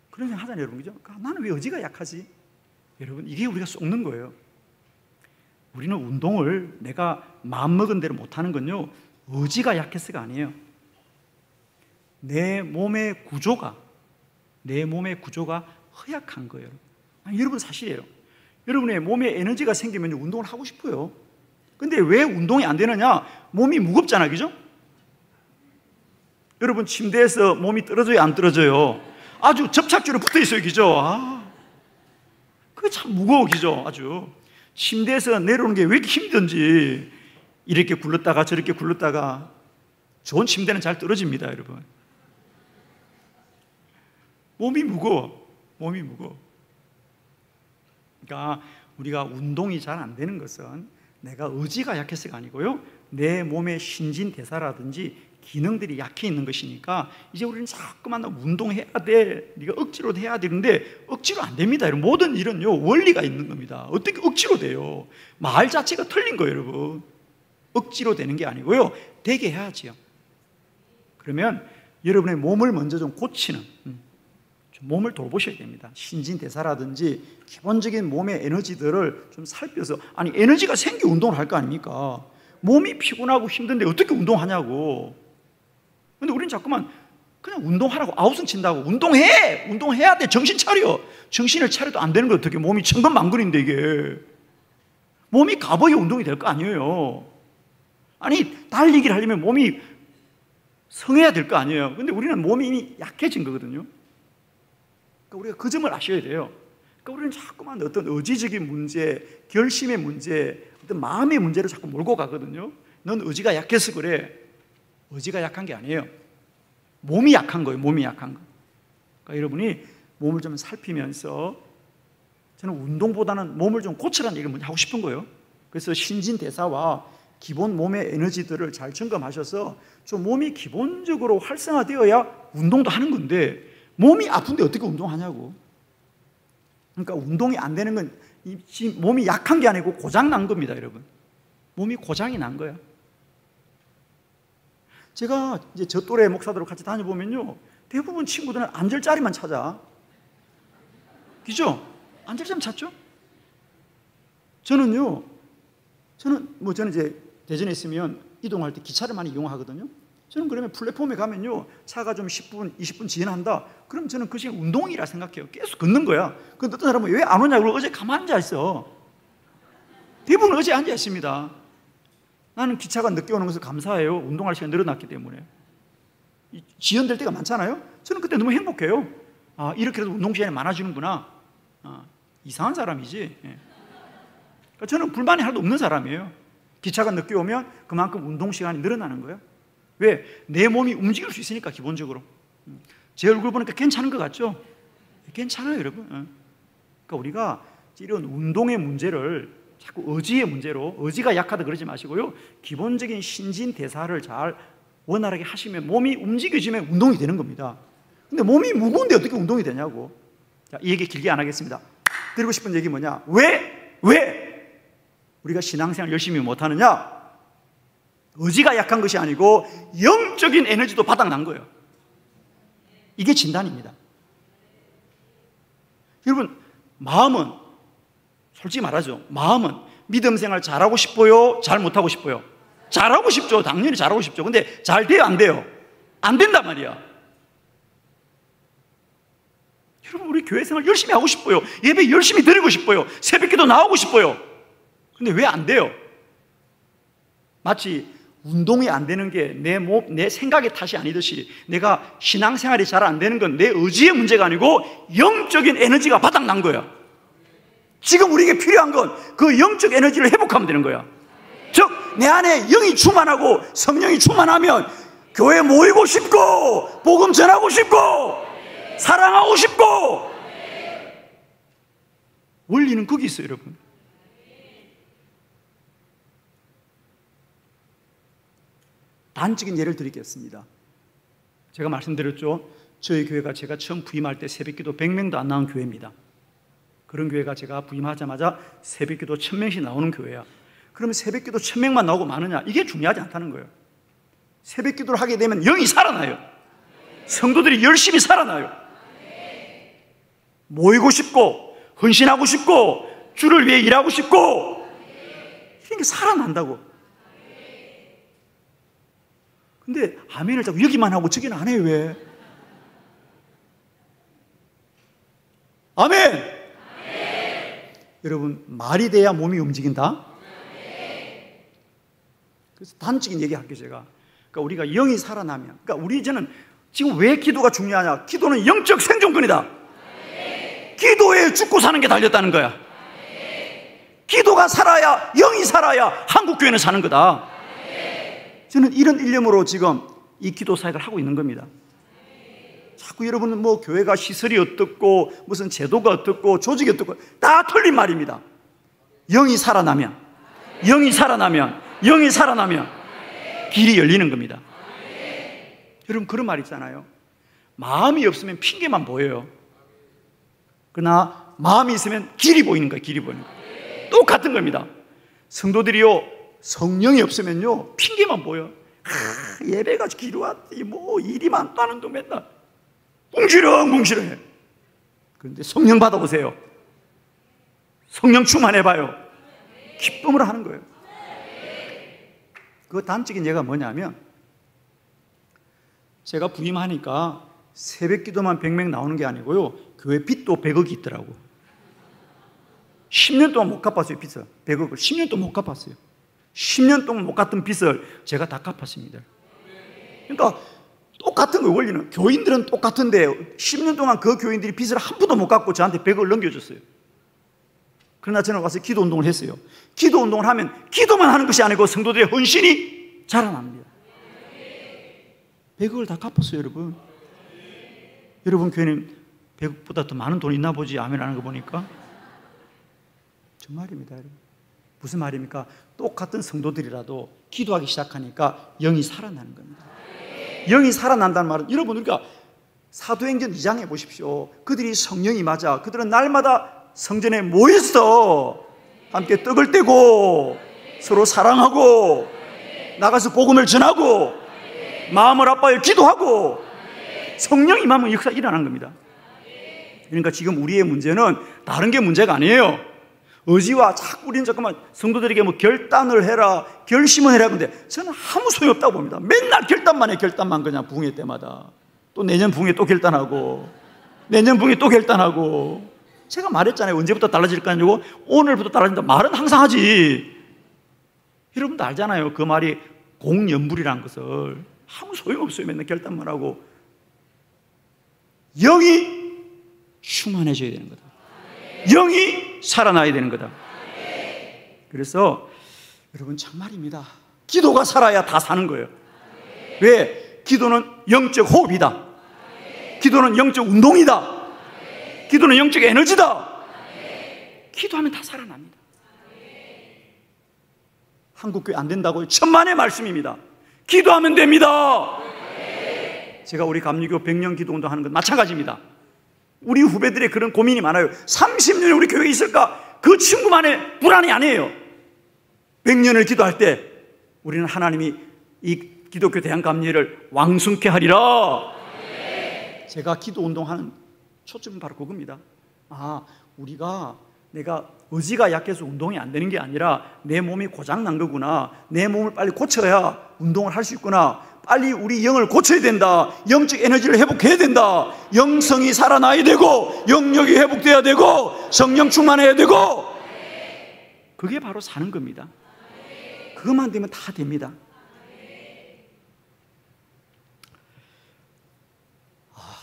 그런 생각 하잖아요 여러분. 그죠? 나는 왜 의지가 약하지? 여러분, 이게 우리가 속는 거예요. 우리는 운동을 내가 마음먹은 대로 못하는 건요, 의지가 약해서가 아니에요. 내 몸의 구조가 허약한 거예요. 아니, 여러분 사실이에요. 여러분의 몸에 에너지가 생기면 운동을 하고 싶어요. 근데 왜 운동이 안 되느냐? 몸이 무겁잖아, 그죠? 여러분 침대에서 몸이 떨어져요, 안 떨어져요? 아주 접착제로 붙어 있어요, 그죠? 그게 참 무거워, 그죠? 아주 침대에서 내려오는 게 왜 이렇게 힘든지, 이렇게 굴렀다가 저렇게 굴렀다가. 좋은 침대는 잘 떨어집니다, 여러분. 몸이 무거워. 그러니까 우리가 운동이 잘 안 되는 것은 내가 의지가 약해서가 아니고요, 내 몸의 신진대사라든지 기능들이 약해 있는 것이니까, 이제 우리는 자꾸만 운동해야 돼, 네가 억지로 해야 되는데 억지로 안 됩니다. 여러분, 모든 일은요 원리가 있는 겁니다. 어떻게 억지로 돼요? 말 자체가 틀린 거예요, 여러분. 억지로 되는 게 아니고요, 되게 해야지요. 그러면 여러분의 몸을 먼저 좀 고치는, 좀 몸을 돌보셔야 됩니다. 신진대사라든지 기본적인 몸의 에너지들을 좀 살펴서, 아니 에너지가 생겨 운동을 할 거 아닙니까? 몸이 피곤하고 힘든데 어떻게 운동하냐고. 근데 우리는 자꾸만 그냥 운동하라고 아우성 친다고. 운동해야 돼, 정신 차려. 정신을 차려도 안 되는 거 어떻게, 몸이 천근만근인데 이게. 몸이 가버야 운동이 될 거 아니에요. 아니 달리기를 하려면 몸이 성해야 될 거 아니에요. 근데 우리는 몸이 이미 약해진 거거든요. 그러니까 우리가 그 점을 아셔야 돼요. 그러니까 우리는 자꾸만 어떤 의지적인 문제, 결심의 문제, 어떤 마음의 문제를 자꾸 몰고 가거든요. 넌 의지가 약해서 그래. 의지가 약한 게 아니에요. 몸이 약한 거예요. 몸이 약한 거. 그러니까 여러분이 몸을 좀 살피면서, 저는 운동보다는 몸을 좀 고치라는 얘기를 먼저 하고 싶은 거예요. 그래서 신진대사와 기본 몸의 에너지들을 잘 점검하셔서 좀 몸이 기본적으로 활성화되어야 운동도 하는 건데, 몸이 아픈데 어떻게 운동하냐고. 그러니까 운동이 안 되는 건 몸이 약한 게 아니고 고장 난 겁니다, 여러분. 몸이 고장이 난 거야. 제가 이제 저 또래 목사들하고 같이 다녀보면요, 대부분 친구들은 앉을 자리만 찾아. 그죠? 앉을 자리만 찾죠? 저는 이제 대전에 있으면 이동할 때 기차를 많이 이용하거든요. 저는 그러면 플랫폼에 가면요, 차가 좀 10분, 20분 지연한다. 그럼 저는 그 시간 운동이라 생각해요. 계속 걷는 거야. 근데 어떤 사람은 왜 안 오냐고, 어제 가만히 앉아 있어. 대부분 어제 앉아 있습니다. 나는 기차가 늦게 오는 것을 감사해요. 운동할 시간이 늘어났기 때문에. 지연될 때가 많잖아요. 저는 그때 너무 행복해요. 아, 이렇게 해서 운동 시간이 많아지는구나. 이상한 사람이지. 예. 그러니까 저는 불만이 하나도 없는 사람이에요. 기차가 늦게 오면 그만큼 운동 시간이 늘어나는 거예요. 왜? 내 몸이 움직일 수 있으니까, 기본적으로. 제 얼굴 보니까 괜찮은 것 같죠? 괜찮아요, 여러분. 그러니까 우리가 이런 운동의 문제를 자꾸 의지의 문제로, 의지가 약하다 그러지 마시고요, 기본적인 신진대사를 잘 원활하게 하시면 몸이 움직여지면 운동이 되는 겁니다. 근데 몸이 무거운데 어떻게 운동이 되냐고. 자, 이 얘기 길게 안 하겠습니다. 드리고 싶은 얘기 뭐냐? 왜 우리가 신앙생활 열심히 못하느냐? 의지가 약한 것이 아니고 영적인 에너지도 바닥난 거예요. 이게 진단입니다. 여러분, 마음은, 솔직히 말하죠, 마음은 믿음 생활 잘하고 싶어요? 잘 못하고 싶어요? 잘하고 싶죠. 당연히 잘하고 싶죠. 근데 잘 돼요? 안 돼요? 안 된단 말이야. 여러분, 우리 교회 생활 열심히 하고 싶어요. 예배 열심히 드리고 싶어요. 새벽기도 나오고 싶어요. 근데 왜 안 돼요? 마치 운동이 안 되는 게 내 생각의 탓이 아니듯이, 내가 신앙생활이 잘 안 되는 건 내 의지의 문제가 아니고 영적인 에너지가 바닥난 거야. 지금 우리에게 필요한 건 그 영적 에너지를 회복하면 되는 거야. 즉, 내 안에 영이 충만하고 성령이 충만하면 교회 모이고 싶고, 복음 전하고 싶고, 사랑하고 싶고. 원리는 거기 있어요, 여러분. 단적인 예를 드리겠습니다. 제가 말씀드렸죠, 저희 교회가 제가 처음 부임할 때 새벽기도 100명도 안 나온 교회입니다. 그런 교회가 제가 부임하자마자 새벽기도 1000명씩 나오는 교회야. 그러면 새벽기도 1000명만 나오고 마느냐? 이게 중요하지 않다는 거예요. 새벽기도를 하게 되면 영이 살아나요. 성도들이 열심히 살아나요. 모이고 싶고, 헌신하고 싶고, 주를 위해 일하고 싶고, 이게 살아난다고. 근데 아멘을 자꾸 여기만 하고 저기는 안 해요. 왜? 아멘! 여러분, 말이 돼야 몸이 움직인다? 그래서 단적인 얘기 할게요, 제가. 그러니까 우리가 영이 살아나면, 그러니까 저는 지금 왜 기도가 중요하냐? 기도는 영적 생존권이다. 기도에 죽고 사는 게 달렸다는 거야. 기도가 살아야, 영이 살아야 한국교회는 사는 거다. 저는 이런 일념으로 지금 이 기도 사역을 하고 있는 겁니다. 자꾸 여러분은 뭐 교회가 시설이 어떻고, 무슨 제도가 어떻고, 조직이 어떻고, 다 틀린 말입니다. 영이 살아나면, 영이 살아나면, 영이 살아나면 길이 열리는 겁니다. 여러분, 그런 말 있잖아요. 마음이 없으면 핑계만 보여요. 그러나 마음이 있으면 길이 보이는 거예요. 길이 보이는 거예요. 똑같은 겁니다. 성도들이요, 성령이 없으면요, 핑계만 보여. 예배가 기도하지, 뭐 일이 많다는 둥 맨날 뭉시렁뭉시렁해. 그런데 성령 받아보세요. 성령 충만해봐요. 기쁨으로 하는 거예요. 그 단적인 예가 뭐냐면, 제가 부임하니까 새벽 기도만 100명 나오는 게 아니고요, 교회 빚도 100억이 있더라고. 10년 동안 못 갚았어요. 빚을 100억을 10년 동안 못 갚았어요. 10년 동안 못 갚던 빚을 제가 다 갚았습니다. 그러니까 똑같은 거예요. 원리는. 교인들은 똑같은데 10년 동안 그 교인들이 빚을 한 푼도 못 갚고 저한테 100억을 넘겨줬어요. 그러나 저는 와서 기도 운동을 했어요. 기도 운동을 하면 기도만 하는 것이 아니고 성도들의 헌신이 자라납니다. 100억을 다 갚았어요, 여러분. 여러분 교회는 100억보다 더 많은 돈이 있나 보지, 아멘 하는 거 보니까. 정말입니다, 여러분. 무슨 말입니까? 똑같은 성도들이라도 기도하기 시작하니까 영이 살아나는 겁니다. 영이 살아난다는 말은 여러분, 그러니까 사도행전 2장에 보십시오. 그들이 성령이 맞아 그들은 날마다 성전에 모여서 함께 떡을 떼고 서로 사랑하고 나가서 복음을 전하고 마음을 아파요 기도하고 성령 임하면 역사 일어난 겁니다. 그러니까 지금 우리의 문제는 다른 게 문제가 아니에요. 의지와 자꾸 우리는 잠깐만 성도들에게 뭐 결단을 해라 결심을 해라 근데 저는 아무 소용이 없다고 봅니다. 맨날 결단만 해 결단만 그냥 부흥회 때마다 또 내년 부흥회 또 결단하고 내년 부흥회 또 결단하고 제가 말했잖아요. 언제부터 달라질까 아니고 오늘부터 달라진다 말은 항상 하지. 여러분도 알잖아요. 그 말이 공연불이라는 것을 아무 소용없어요. 맨날 결단만 하고 영이 충만해져야 되는 거다. 영이 살아나야 되는 거다. 그래서 여러분 참말입니다. 기도가 살아야 다 사는 거예요. 왜? 기도는 영적 호흡이다. 기도는 영적 운동이다. 기도는 영적 에너지다. 기도하면 다 살아납니다. 한국교회 안 된다고요? 천만의 말씀입니다. 기도하면 됩니다. 제가 우리 감리교 100년 기도운동 하는 건 마찬가지입니다. 우리 후배들의 그런 고민이 많아요. 30년에 우리 교회에 있을까? 그 친구만의 불안이 아니에요. 100년을 기도할 때 우리는 하나님이 이 기독교 대한감리회를 왕성케 하리라. 제가 기도운동하는 초점은 바로 그겁니다. 우리가 내가 의지가 약해서 운동이 안 되는 게 아니라 내 몸이 고장난 거구나. 내 몸을 빨리 고쳐야 운동을 할 수 있구나. 빨리 우리 영을 고쳐야 된다. 영적 에너지를 회복해야 된다. 영성이 살아나야 되고 영력이 회복돼야 되고 성령 충만해야 되고 그게 바로 사는 겁니다. 그것만 되면 다 됩니다.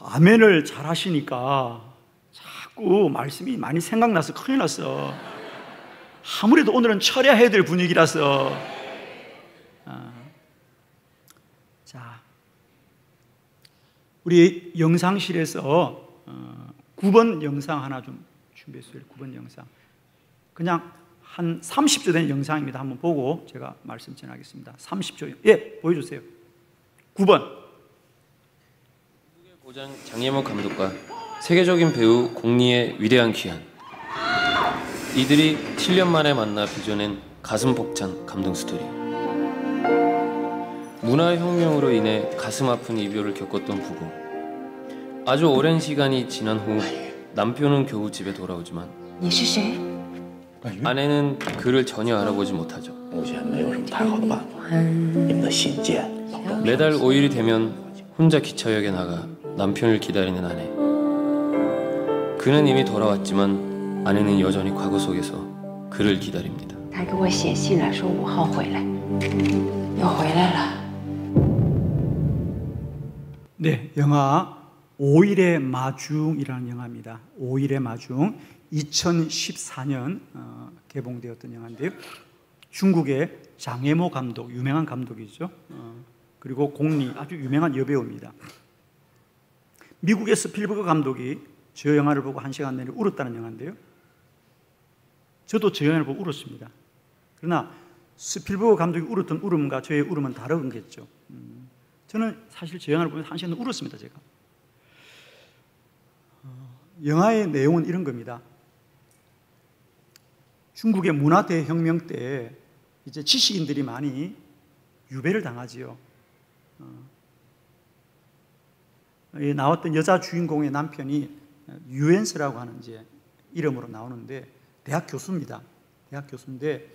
아멘을 잘 하시니까 자꾸 말씀이 많이 생각나서 큰일 났어. 아무래도 오늘은 철야해야 될 분위기라서. 자, 우리 영상실에서 9번 영상 하나 좀 준비했어요. 9번 영상. 그냥 한 30초 된 영상입니다. 한번 보고 제가 말씀 전하겠습니다. 30초. 예, 보여주세요. 9번. 고장 장예모 감독과 세계적인 배우 공리의 위대한 귀환. 이들이 7년 만에 만나 빚어낸 가슴 벅찬 감동 스토리. 문화혁명으로 인해 가슴 아픈 이별을 겪었던 부부. 아주 오랜 시간이 지난 후 남편은 겨우 집에 돌아오지만 아내는 그를 전혀 알아보지 못하죠. 매달 5일이 되면 혼자 기차역에 나가 남편을 기다리는 아내. 그는 이미 돌아왔지만 아내는 여전히 과거 속에서 그를 기다립니다. 他给我写信了，说5号回来，又回来了。 네, 영화 5일의 마중이라는 영화입니다. 5일의 마중 2014년 개봉되었던 영화인데요. 중국의 장예모 감독, 유명한 감독이죠. 그리고 공리, 아주 유명한 여배우입니다. 미국의 스필버그 감독이 저 영화를 보고 1시간 내내 울었다는 영화인데요. 저도 저 영화를 보고 울었습니다. 그러나 스필버그 감독이 울었던 울음과 저의 울음은 다른 거겠죠. 저는 사실 저 영화를 보면서 1시간 울었습니다. 제가. 영화의 내용은 이런 겁니다. 중국의 문화 대혁명 때 이제 지식인들이 많이 유배를 당하지요. 나왔던 여자 주인공의 남편이 유엔스라고 하는 이제 이름으로 나오는데 대학 교수입니다. 대학 교수인데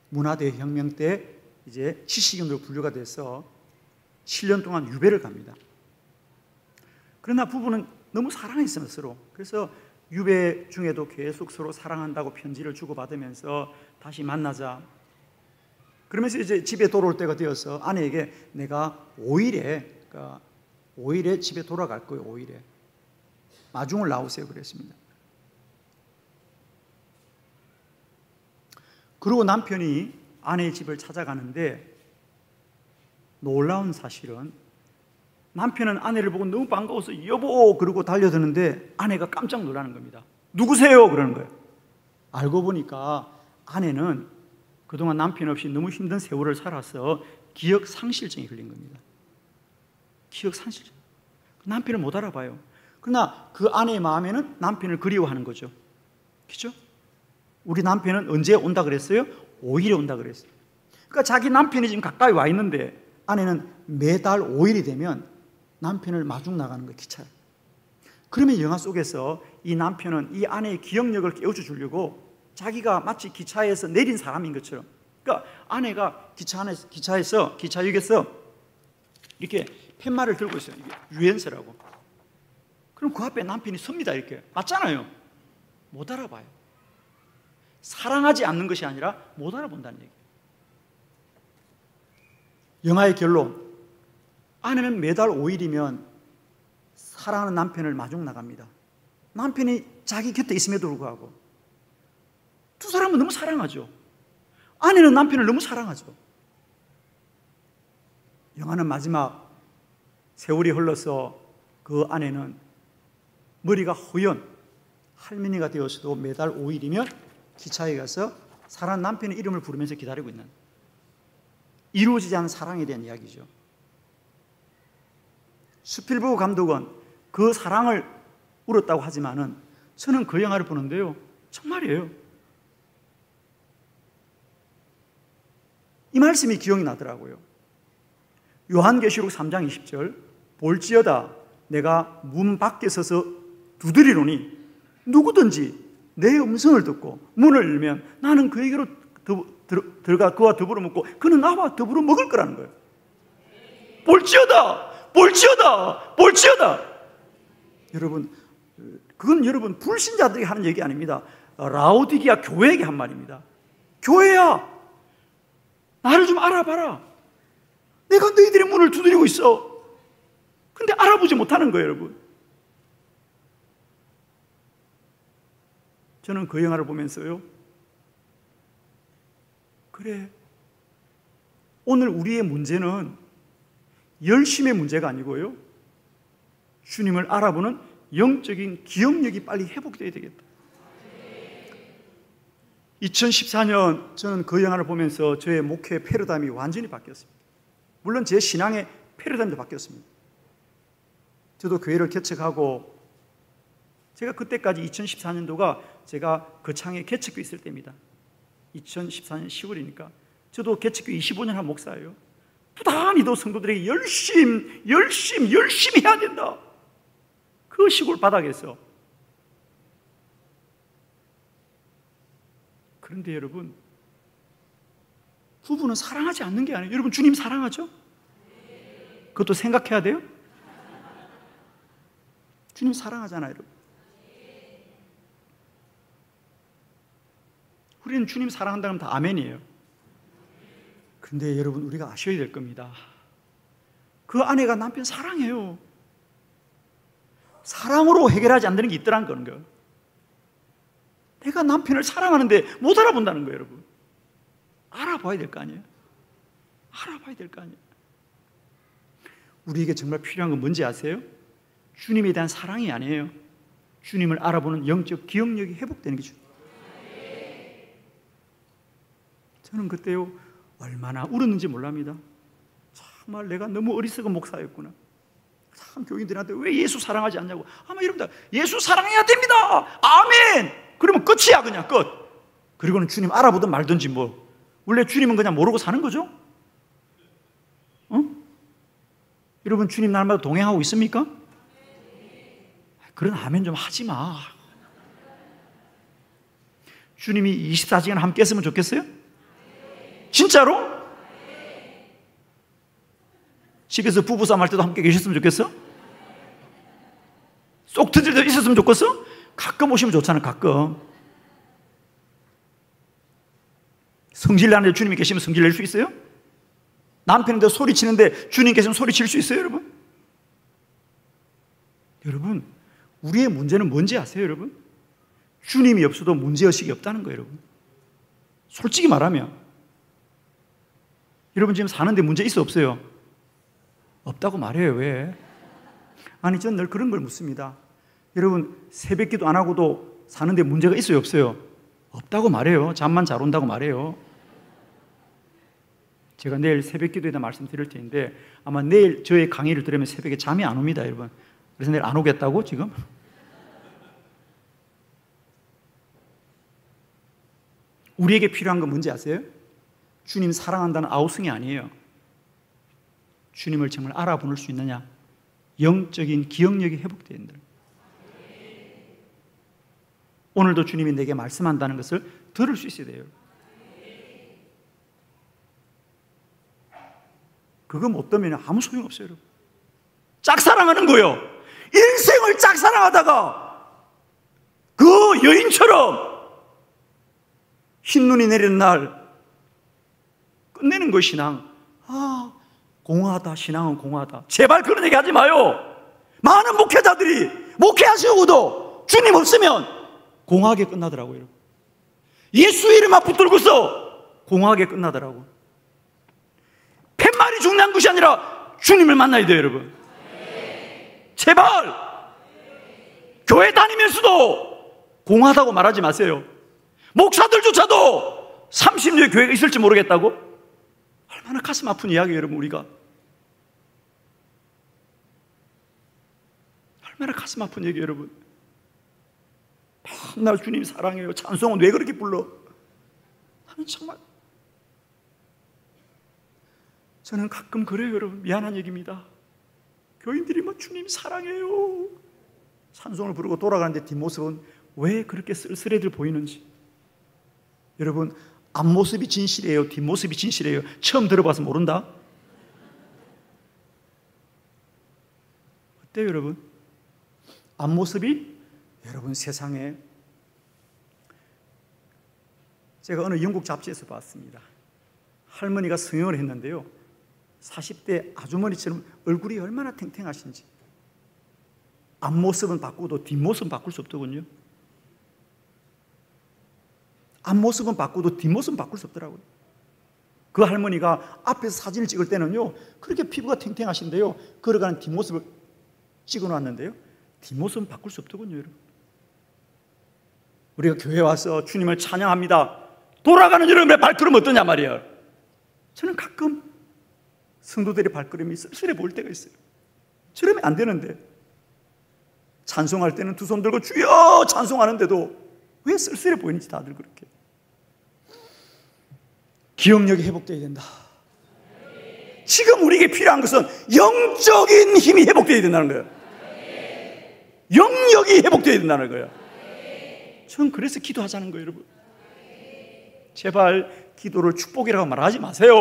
문화 대혁명 때 이제 지식인으로 분류가 돼서 7년 동안 유배를 갑니다. 그러나 부부는 너무 사랑했어요, 서로. 그래서 유배 중에도 계속 서로 사랑한다고 편지를 주고받으면서 다시 만나자. 그러면서 이제 집에 돌아올 때가 되어서 아내에게 내가 5일에 그러니까 5일에 집에 돌아갈 거예요. 5일에. 마중을 나오세요. 그랬습니다. 그리고 남편이 아내의 집을 찾아가는데 놀라운 사실은 남편은 아내를 보고 너무 반가워서 여보 그러고 달려드는데 아내가 깜짝 놀라는 겁니다. 누구세요? 그러는 거예요. 알고 보니까 아내는 그동안 남편 없이 너무 힘든 세월을 살아서 기억 상실증이 걸린 겁니다. 기억 상실증. 남편을 못 알아봐요. 그러나 그 아내의 마음에는 남편을 그리워하는 거죠. 그렇죠? 우리 남편은 언제 온다 그랬어요? 5일에 온다 그랬어요. 그러니까 자기 남편이 지금 가까이 와 있는데 아내는 매달 5일이 되면 남편을 마중 나가는 거예요. 기차에. 그러면 영화 속에서 이 남편은 이 아내의 기억력을 깨워줘 주려고 자기가 마치 기차에서 내린 사람인 것처럼, 그러니까 아내가 기차역에서 이렇게 팻말을 들고 있어요. 유엔세라고. 그럼 그 앞에 남편이 섭니다. 이렇게. 맞잖아요. 못 알아봐요. 사랑하지 않는 것이 아니라 못 알아본다는 얘기예요. 영화의 결론. 아내는 매달 5일이면 사랑하는 남편을 마중 나갑니다. 남편이 자기 곁에 있음에도 불구하고 두 사람은 너무 사랑하죠. 아내는 남편을 너무 사랑하죠. 영화는 마지막 세월이 흘러서 그 아내는 머리가 허연 할머니가 되어서도 매달 5일이면 기차에 가서 사랑하는 남편의 이름을 부르면서 기다리고 있는, 이루어지지 않은 사랑에 대한 이야기죠. 스필버그 감독은 그 사랑을 울었다고 하지만은 저는 그 영화를 보는데요, 정말이에요. 이 말씀이 기억이 나더라고요. 요한계시록 3장 20절, 볼지어다 내가 문 밖에 서서 두드리노니 누구든지 내 음성을 듣고 문을 열면 나는 그에게로 들어가 그와 더불어 먹고 그는 나와 더불어 먹을 거라는 거예요. 볼지어다, 볼지어다, 볼지어다. 여러분, 그건 여러분 불신자들이 하는 얘기 아닙니다. 라오디게아 교회에게 한 말입니다. 교회야, 나를 좀 알아봐라. 내가 너희들의 문을 두드리고 있어. 근데 알아보지 못하는 거예요, 여러분. 저는 그 영화를 보면서요, 그래, 오늘 우리의 문제는 열심의 문제가 아니고요, 주님을 알아보는 영적인 기억력이 빨리 회복되어야 되겠다. 2014년 저는 그 영화를 보면서 저의 목회 패러다임이 완전히 바뀌었습니다. 물론 제 신앙의 패러다임도 바뀌었습니다. 저도 교회를 개척하고, 제가 그때까지 2014년도가 제가 거창에 개척교 있을 때입니다. 2014년 10월이니까 저도 개척교 25년 한 목사예요. 부단히도 성도들에게 열심히 해야 된다. 그 시골 바닥에서. 그런데 여러분, 부부는 사랑하지 않는 게 아니에요. 여러분, 주님 사랑하죠? 그것도 생각해야 돼요. 주님 사랑하잖아요, 여러분. 우리는 주님 사랑한다면 다 아멘이에요. 그런데 여러분, 우리가 아셔야 될 겁니다. 그 아내가 남편 사랑해요. 사랑으로 해결하지 않는 게 있더란 거예요. 내가 남편을 사랑하는데 못 알아본다는 거예요, 여러분. 알아봐야 될 거 아니에요? 알아봐야 될 거 아니에요? 우리에게 정말 필요한 건 뭔지 아세요? 주님에 대한 사랑이 아니에요. 주님을 알아보는 영적 기억력이 회복되는 게 중요해요. 저는 그때요, 얼마나 울었는지 몰랍니다. 정말 내가 너무 어리석은 목사였구나. 참 교인들한테 왜 예수 사랑하지 않냐고. 아마 이럽니다. 예수 사랑해야 됩니다. 아멘. 그러면 끝이야, 그냥 끝. 그리고는 주님 알아보든 말든지 뭐. 원래 주님은 그냥 모르고 사는 거죠? 여러분, 주님 날마다 동행하고 있습니까? 그런 아멘 좀 하지 마. 주님이 24시간 함께 했으면 좋겠어요? 진짜로? 집에서 부부싸움 할 때도 함께 계셨으면 좋겠어? 쏙 터질 때 있었으면 좋겠어? 가끔 오시면 좋잖아, 가끔. 성질 나는데 주님이 계시면 성질 낼 수 있어요? 남편인데 소리 치는데 주님 계시면 소리 칠 수 있어요, 여러분? 여러분, 우리의 문제는 뭔지 아세요, 여러분? 주님이 없어도 문제의식이 없다는 거예요, 여러분. 솔직히 말하면. 여러분 지금 사는데 문제 있어, 없어요? 없다고 말해요. 왜? 아니, 저는 늘 그런 걸 묻습니다. 여러분, 새벽 기도 안 하고도 사는데 문제가 있어요, 없어요? 없다고 말해요. 잠만 잘 온다고 말해요. 제가 내일 새벽 기도에다 말씀드릴 텐데 아마 내일 저의 강의를 들으면 새벽에 잠이 안 옵니다, 여러분. 그래서 내일 안 오겠다고 지금? 우리에게 필요한 건 뭔지 아세요? 주님 사랑한다는 아우성이 아니에요. 주님을 정말 알아보는 수 있느냐? 영적인 기억력이 회복되어야 된다. 오늘도 주님이 내게 말씀한다는 것을 들을 수 있어야 돼요. 그거 못 들으면 아무 소용없어요, 여러분. 짝사랑하는 거요. 인생을 짝사랑하다가 그 여인처럼 흰눈이 내리는 날 끝내는 거 신앙. 아, 공허하다. 신앙은 공허하다. 제발 그런 얘기 하지 마요. 많은 목회자들이 목회하시고도 주님 없으면 공허하게 끝나더라고요. 예수 이름만 붙들고서 공허하게 끝나더라고요. 팻말이 중요한 것이 아니라 주님을 만나야 돼요, 여러분. 제발 교회 다니면서도 공허하다고 말하지 마세요. 목사들조차도 30년의 교회가 있을지 모르겠다고? 얼마나 가슴 아픈 이야기예요, 여러분. 우리가 얼마나 가슴 아픈 얘기예요, 여러분. 맨날 주님 사랑해요. 찬송은 왜 그렇게 불러? 나는 정말, 저는 가끔 그래요, 여러분. 미안한 얘기입니다. 교인들이 뭐 주님 사랑해요 찬송을 부르고 돌아가는데 뒷모습은 왜 그렇게 쓸쓸해들 보이는지. 여러분, 앞모습이 진실이에요, 뒷모습이 진실이에요? 처음 들어봐서 모른다? 어때요, 여러분? 앞모습이, 여러분, 세상에, 제가 어느 영국 잡지에서 봤습니다. 할머니가 성형을 했는데요, 40대 아주머니처럼 얼굴이 얼마나 탱탱하신지. 앞모습은 바꾸도 뒷모습은 바꿀 수 없더군요. 앞모습은 바꾸도 뒷모습은 바꿀 수 없더라고요. 그 할머니가 앞에서 사진을 찍을 때는요, 그렇게 피부가 탱탱하신데요, 걸어가는 뒷모습을 찍어놨는데요, 뒷모습은 바꿀 수 없더군요, 여러분. 우리가 교회 와서 주님을 찬양합니다. 돌아가는 여러분의 발걸음 어떠냐 말이야. 저는 가끔 성도들의 발걸음이 쓸쓸해 보일 때가 있어요. 저러면 안 되는데. 찬송할 때는 두 손 들고 주여 찬송하는데도 왜 쓸쓸해 보이는지 다들 그렇게. 기억력이 회복되어야 된다. 지금 우리에게 필요한 것은 영적인 힘이 회복되어야 된다는 거예요. 영력이 회복되어야 된다는 거예요. 저는 그래서 기도하자는 거예요, 여러분. 제발 기도를 축복이라고 말하지 마세요.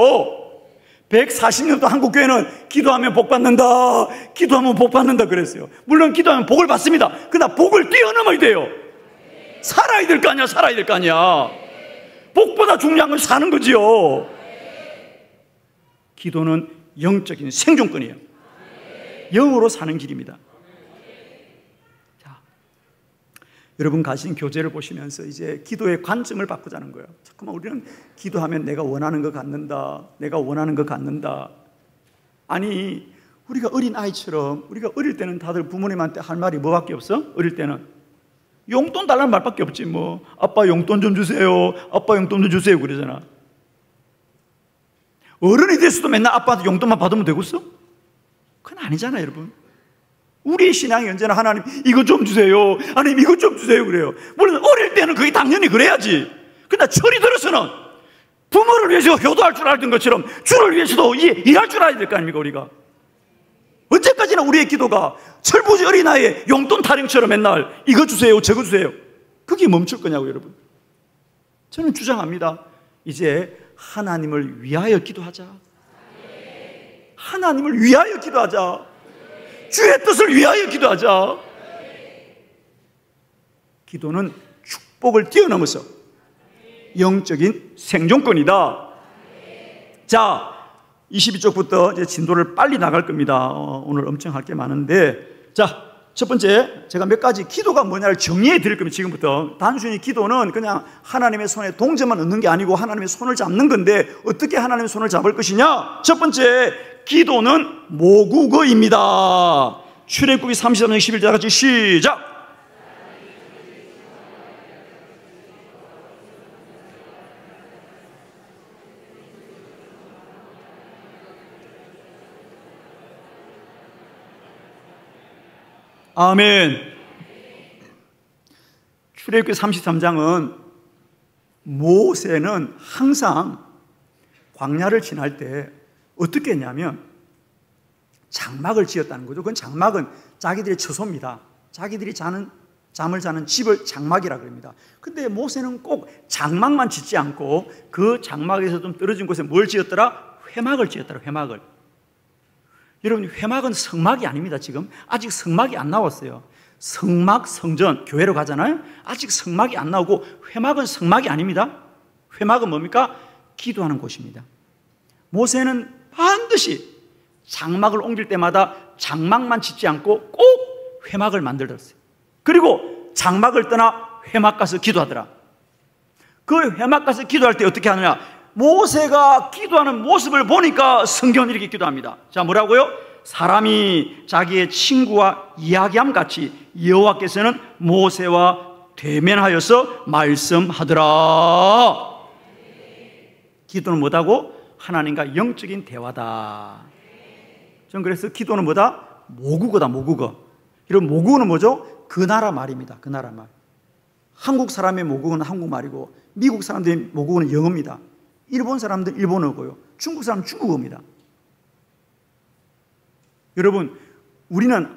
140년도 한국교회는 기도하면 복 받는다, 기도하면 복 받는다 그랬어요. 물론 기도하면 복을 받습니다. 그러나 복을 뛰어넘어야 돼요. 살아야 될 거 아니야, 살아야 될 거 아니야. 복보다 중요한 건 사는 거지요. 기도는 영적인 생존권이에요. 영으로 사는 길입니다. 자, 여러분 가신 교재를 보시면서 이제 기도의 관점을 바꾸자는 거예요. 잠깐만, 우리는 기도하면 내가 원하는 거 갖는다, 내가 원하는 거 갖는다. 아니, 우리가 어린 아이처럼, 우리가 어릴 때는 다들 부모님한테 할 말이 뭐밖에 없어? 어릴 때는 용돈 달라는 말밖에 없지. 뭐 아빠 용돈 좀 주세요, 아빠 용돈 좀 주세요 그러잖아. 어른이 돼서도 맨날 아빠한테 용돈만 받으면 되겠어? 그건 아니잖아요, 여러분. 우리의 신앙이 언제나 하나님 이거 좀 주세요, 하나님 이거 좀 주세요 그래요. 물론 어릴 때는 그게 당연히 그래야지. 그러나 철이 들어서는 부모를 위해서 효도할 줄 알던 것처럼 주를 위해서도 일할 줄 알아야 될 거 아닙니까, 우리가. 언제까지나 우리의 기도가 철부지 어린아이의 용돈 타령처럼 맨날 이거 주세요, 저거 주세요. 그게 멈출 거냐고, 여러분. 저는 주장합니다. 이제 하나님을 위하여 기도하자. 하나님을 위하여 기도하자. 주의 뜻을 위하여 기도하자. 기도는 축복을 뛰어넘어서 영적인 생존권이다. 자, 22쪽부터 이제 진도를 빨리 나갈 겁니다. 오늘 엄청 할 게 많은데, 자, 첫 번째, 제가 몇 가지 기도가 뭐냐를 정리해 드릴 겁니다. 지금부터. 단순히 기도는 그냥 하나님의 손에 동전만 넣는 게 아니고 하나님의 손을 잡는 건데 어떻게 하나님의 손을 잡을 것이냐? 첫 번째, 기도는 모국어입니다. 출애굽기 33장 11절 다 같이 시작. 아멘. 출애굽기 33장은 모세는 항상 광야를 지날 때 어떻게 했냐면 장막을 지었다는 거죠. 그건 장막은 자기들의 처소입니다. 자기들이 잠을 자는 집을 장막이라 그럽니다. 근데 모세는 꼭 장막만 짓지 않고 그 장막에서 좀 떨어진 곳에 뭘 지었더라? 회막을 지었더라. 회막을. 여러분, 회막은 성막이 아닙니다. 지금 아직 성막이 안 나왔어요. 성막, 성전, 교회로 가잖아요. 아직 성막이 안 나오고 회막은 성막이 아닙니다. 회막은 뭡니까? 기도하는 곳입니다. 모세는 반드시 장막을 옮길 때마다 장막만 짓지 않고 꼭 회막을 만들었어요. 그리고 장막을 떠나 회막 가서 기도하더라. 그 회막 가서 기도할 때 어떻게 하느냐? 모세가 기도하는 모습을 보니까 성경은 이렇게 기도합니다. 자, 뭐라고요? 사람이 자기의 친구와 이야기함 같이 여호와께서는 모세와 대면하여서 말씀하더라. 기도는 뭐다고? 하나님과 영적인 대화다. 저는 그래서 기도는 뭐다? 모국어다. 모국어. 이런 모국어는 뭐죠? 그 나라 말입니다. 그 나라 말. 한국 사람의 모국어는 한국말이고 미국 사람들의 모국어는 영어입니다. 일본 사람들은 일본어고요. 중국 사람은 중국어입니다. 여러분, 우리는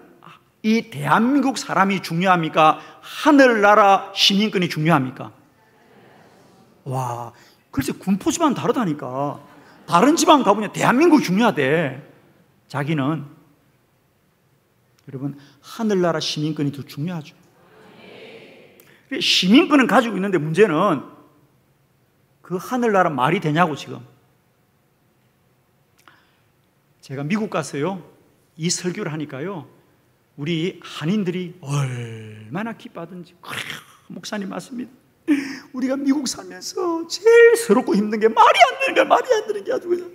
이 대한민국 사람이 중요합니까? 하늘나라 시민권이 중요합니까? 와, 글쎄 군포지방 다르다니까. 다른 지방 가보면 대한민국이 중요하대. 자기는. 여러분, 하늘나라 시민권이 더 중요하죠. 시민권은 가지고 있는데 문제는 그 하늘나라 말이 되냐고. 지금 제가 미국 갔어요. 이 설교를 하니까요, 우리 한인들이 얼마나 기뻐하던지. 목사님 맞습니다. 우리가 미국 살면서 제일 서럽고 힘든 게 말이 안 되는 거야. 말이 안 되는 게 아주 그냥.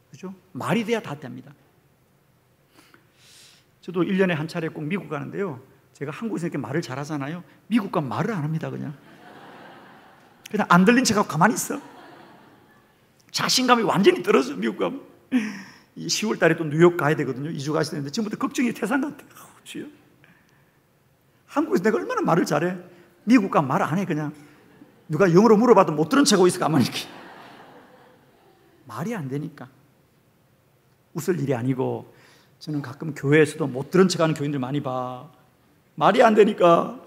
그죠? 말이 돼야 다 됩니다. 저도 1년에 한 차례 꼭 미국 가는데요, 제가 한국에서 이렇게 말을 잘하잖아요. 미국 가면 말을 안 합니다. 그냥 안 들린 척하고 가만히 있어. 자신감이 완전히 떨어져. 미국 가면. 이 10월 달에 또 뉴욕 가야 되거든요. 2주 가야 되는데 지금부터 걱정이 태산 같아. 주여. 한국에서 내가 얼마나 말을 잘해. 미국 가면 말 안 해. 그냥 누가 영어로 물어봐도 못 들은 척하고 있어. 가만히 이렇게. 말이 안 되니까. 웃을 일이 아니고, 저는 가끔 교회에서도 못 들은 척하는 교인들 많이 봐. 말이 안 되니까.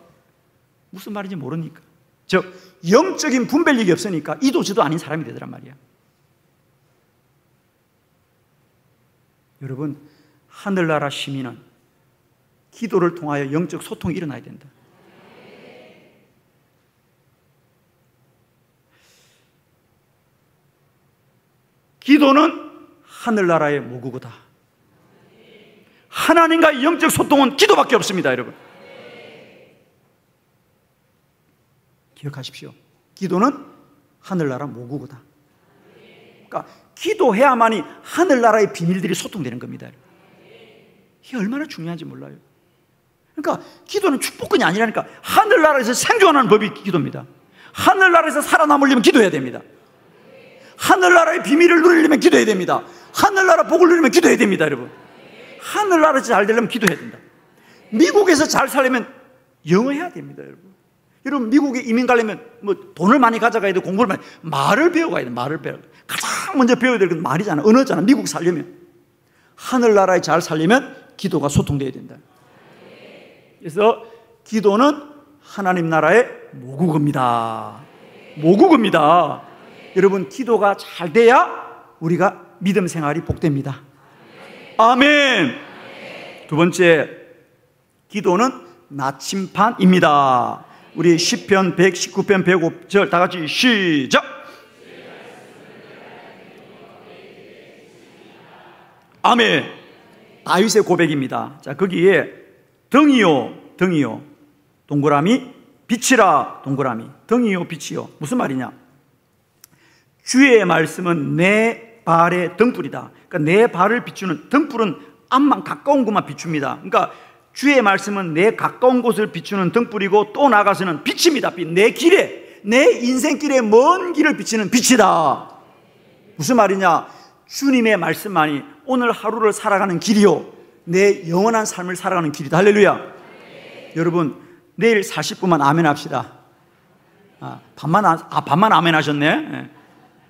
무슨 말인지 모르니까. 즉 영적인 분별력이 없으니까 이도 저도 아닌 사람이 되더란 말이야. 여러분, 하늘나라 시민은 기도를 통하여 영적 소통이 일어나야 된다. 기도는 하늘나라의 모국어다. 하나님과의 영적 소통은 기도밖에 없습니다. 여러분, 기억하십시오. 기도는 하늘나라 모국어다. 그러니까 기도해야만이 하늘나라의 비밀들이 소통되는 겁니다. 이게 얼마나 중요한지 몰라요. 그러니까 기도는 축복권이 아니라니까. 하늘나라에서 생존하는 법이 기도입니다. 하늘나라에서 살아남으려면 기도해야 됩니다. 하늘나라의 비밀을 누리려면 기도해야 됩니다. 하늘나라 복을 누리려면 기도해야 됩니다. 여러분, 하늘나라에서 잘 되려면 기도해야 된다. 미국에서 잘 살려면 영어 해야 됩니다. 여러분, 미국에 이민 가려면 뭐 돈을 많이 가져가야 돼. 공부를 많이. 말을 배워가야 돼. 말을 배워. 가장 먼저 배워야 될 건 말이잖아. 언어잖아. 미국 살려면. 하늘나라에 잘 살려면 기도가 소통돼야 된다. 그래서 기도는 하나님 나라의 모국어입니다. 모국어입니다. 여러분, 기도가 잘 돼야 우리가 믿음 생활이 복됩니다. 아멘. 두 번째, 기도는 나침반입니다. 우리 시편 119편 105절 다 같이 시작. 아멘. 다윗의 고백입니다. 자, 거기에 등이요, 등이요, 동그라미, 빛이라, 동그라미, 등이요, 빛이요. 무슨 말이냐? 주의 말씀은 내 발의 등불이다. 그러니까 내 발을 비추는, 등불은 앞만 가까운 곳만 비춥니다. 그러니까 주의 말씀은 내 가까운 곳을 비추는 등불이고 또 나가서는 빛입니다. 빛. 내 길에, 내 인생길에 먼 길을 비치는 빛이다. 무슨 말이냐? 주님의 말씀만이 오늘 하루를 살아가는 길이요, 내 영원한 삶을 살아가는 길이다. 할렐루야. 여러분, 내일 40분만 아멘 합시다. 반만 아멘 하셨네.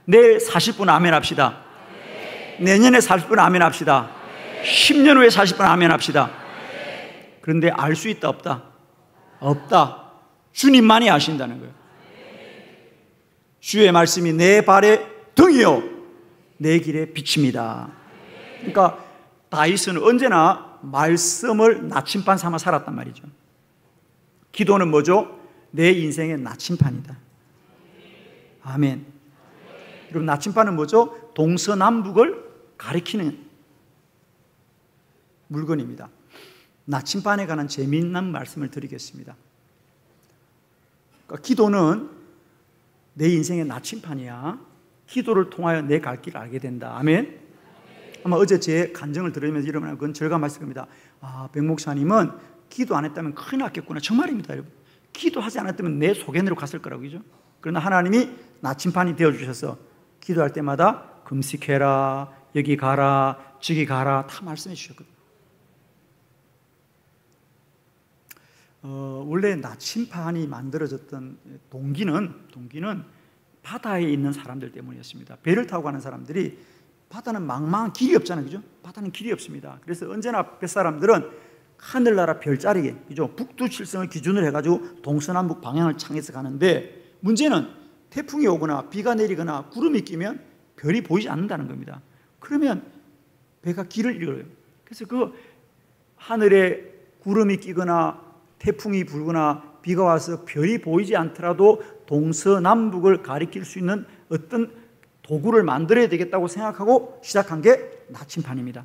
내일 40분 아멘 합시다. 내년에 40분 아멘 합시다. 10년 후에 40분 아멘 합시다. 그런데 알 수 있다, 없다? 없다. 주님만이 아신다는 거예요. 주의 말씀이 내 발의 등이요, 내 길의 빛입니다. 그러니까 다윗은 언제나 말씀을 나침반 삼아 살았단 말이죠. 기도는 뭐죠? 내 인생의 나침반이다. 아멘. 여러분, 나침반은 뭐죠? 동서남북을 가리키는 물건입니다. 나침반에 관한 재미있는 말씀을 드리겠습니다. 그러니까 기도는 내 인생의 나침반이야. 기도를 통하여 내 갈 길을 알게 된다. 아멘. 아마 어제 제 간증을 들으면서 이러면 그건 절감했을 겁니다. 백 목사님은 기도 안 했다면 큰일 났겠구나. 정말입니다, 여러분. 기도하지 않았다면 내 소견으로 갔을 거라고, 그죠? 그러나 하나님이 나침반이 되어주셔서 기도할 때마다 금식해라, 여기 가라, 저기 가라, 다 말씀해 주셨거든요. 원래 나침반이 만들어졌던 동기는 바다에 있는 사람들 때문이었습니다. 배를 타고 가는 사람들이, 바다는 망망한 길이 없잖아요, 그죠? 바다는 길이 없습니다. 그래서 언제나 뱃사람들은 하늘나라 별자리, 그죠? 북두칠성을 기준으로 해가지고 동서남북 방향을 향해서 가는데, 문제는 태풍이 오거나 비가 내리거나 구름이 끼면 별이 보이지 않는다는 겁니다. 그러면 배가 길을 잃어요. 그래서 그 하늘에 구름이 끼거나 태풍이 불거나 비가 와서 별이 보이지 않더라도 동서남북을 가리킬 수 있는 어떤 도구를 만들어야 되겠다고 생각하고 시작한 게 나침반입니다.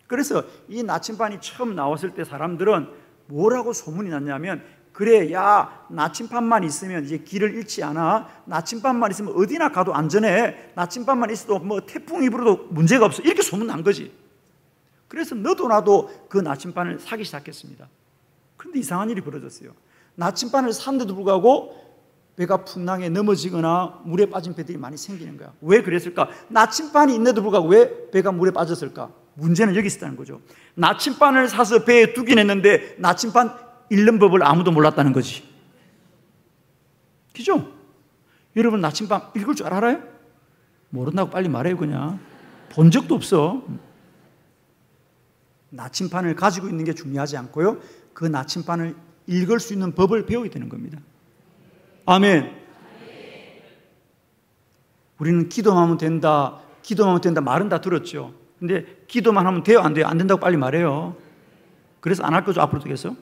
그래서 이 나침반이 처음 나왔을 때 사람들은 뭐라고 소문이 났냐면, 그래, 야, 나침반만 있으면 이제 길을 잃지 않아. 나침반만 있으면 어디나 가도 안전해. 나침반만 있어도 뭐 태풍이 불어도 문제가 없어. 이렇게 소문난 거지. 그래서 너도 나도 그 나침반을 사기 시작했습니다. 그런데 이상한 일이 벌어졌어요. 나침반을 샀는데도 불구하고 배가 풍랑에 넘어지거나 물에 빠진 배들이 많이 생기는 거야. 왜 그랬을까? 나침반이 있는데도 불구하고 왜 배가 물에 빠졌을까? 문제는 여기 있었다는 거죠. 나침반을 사서 배에 두긴 했는데 나침반 잃는 법을 아무도 몰랐다는 거지. 그죠? 여러분, 나침반 읽을 줄 알아요? 모른다고 빨리 말해요. 그냥 본 적도 없어. 나침반을 가지고 있는 게 중요하지 않고요, 그 나침반을 읽을 수 있는 법을 배워야 되는 겁니다. 아멘. 우리는 기도만 하면 된다, 기도만 하면 된다 말은 다 들었죠. 근데 기도만 하면 돼요, 안 돼요? 안 된다고 빨리 말해요. 그래서 안 할 거죠, 앞으로도 계속?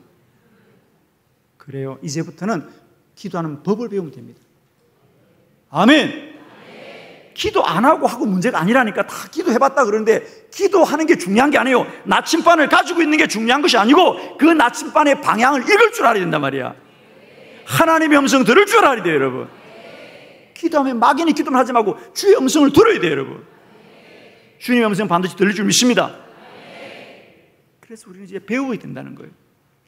그래요. 이제부터는 기도하는 법을 배우면 됩니다. 아멘. 기도 안 하고 문제가 아니라니까. 다 기도해봤다 그러는데 기도하는 게 중요한 게 아니에요. 나침반을 가지고 있는 게 중요한 것이 아니고 그 나침반의 방향을 읽을 줄 알아야 된단 말이야. 하나님의 음성 들을 줄 알아야 돼요, 여러분. 기도하면 막연히 기도만 하지 말고 주의 음성을 들어야 돼요, 여러분. 주님의 음성 반드시 들릴 줄 믿습니다. 그래서 우리는 이제 배워야 된다는 거예요.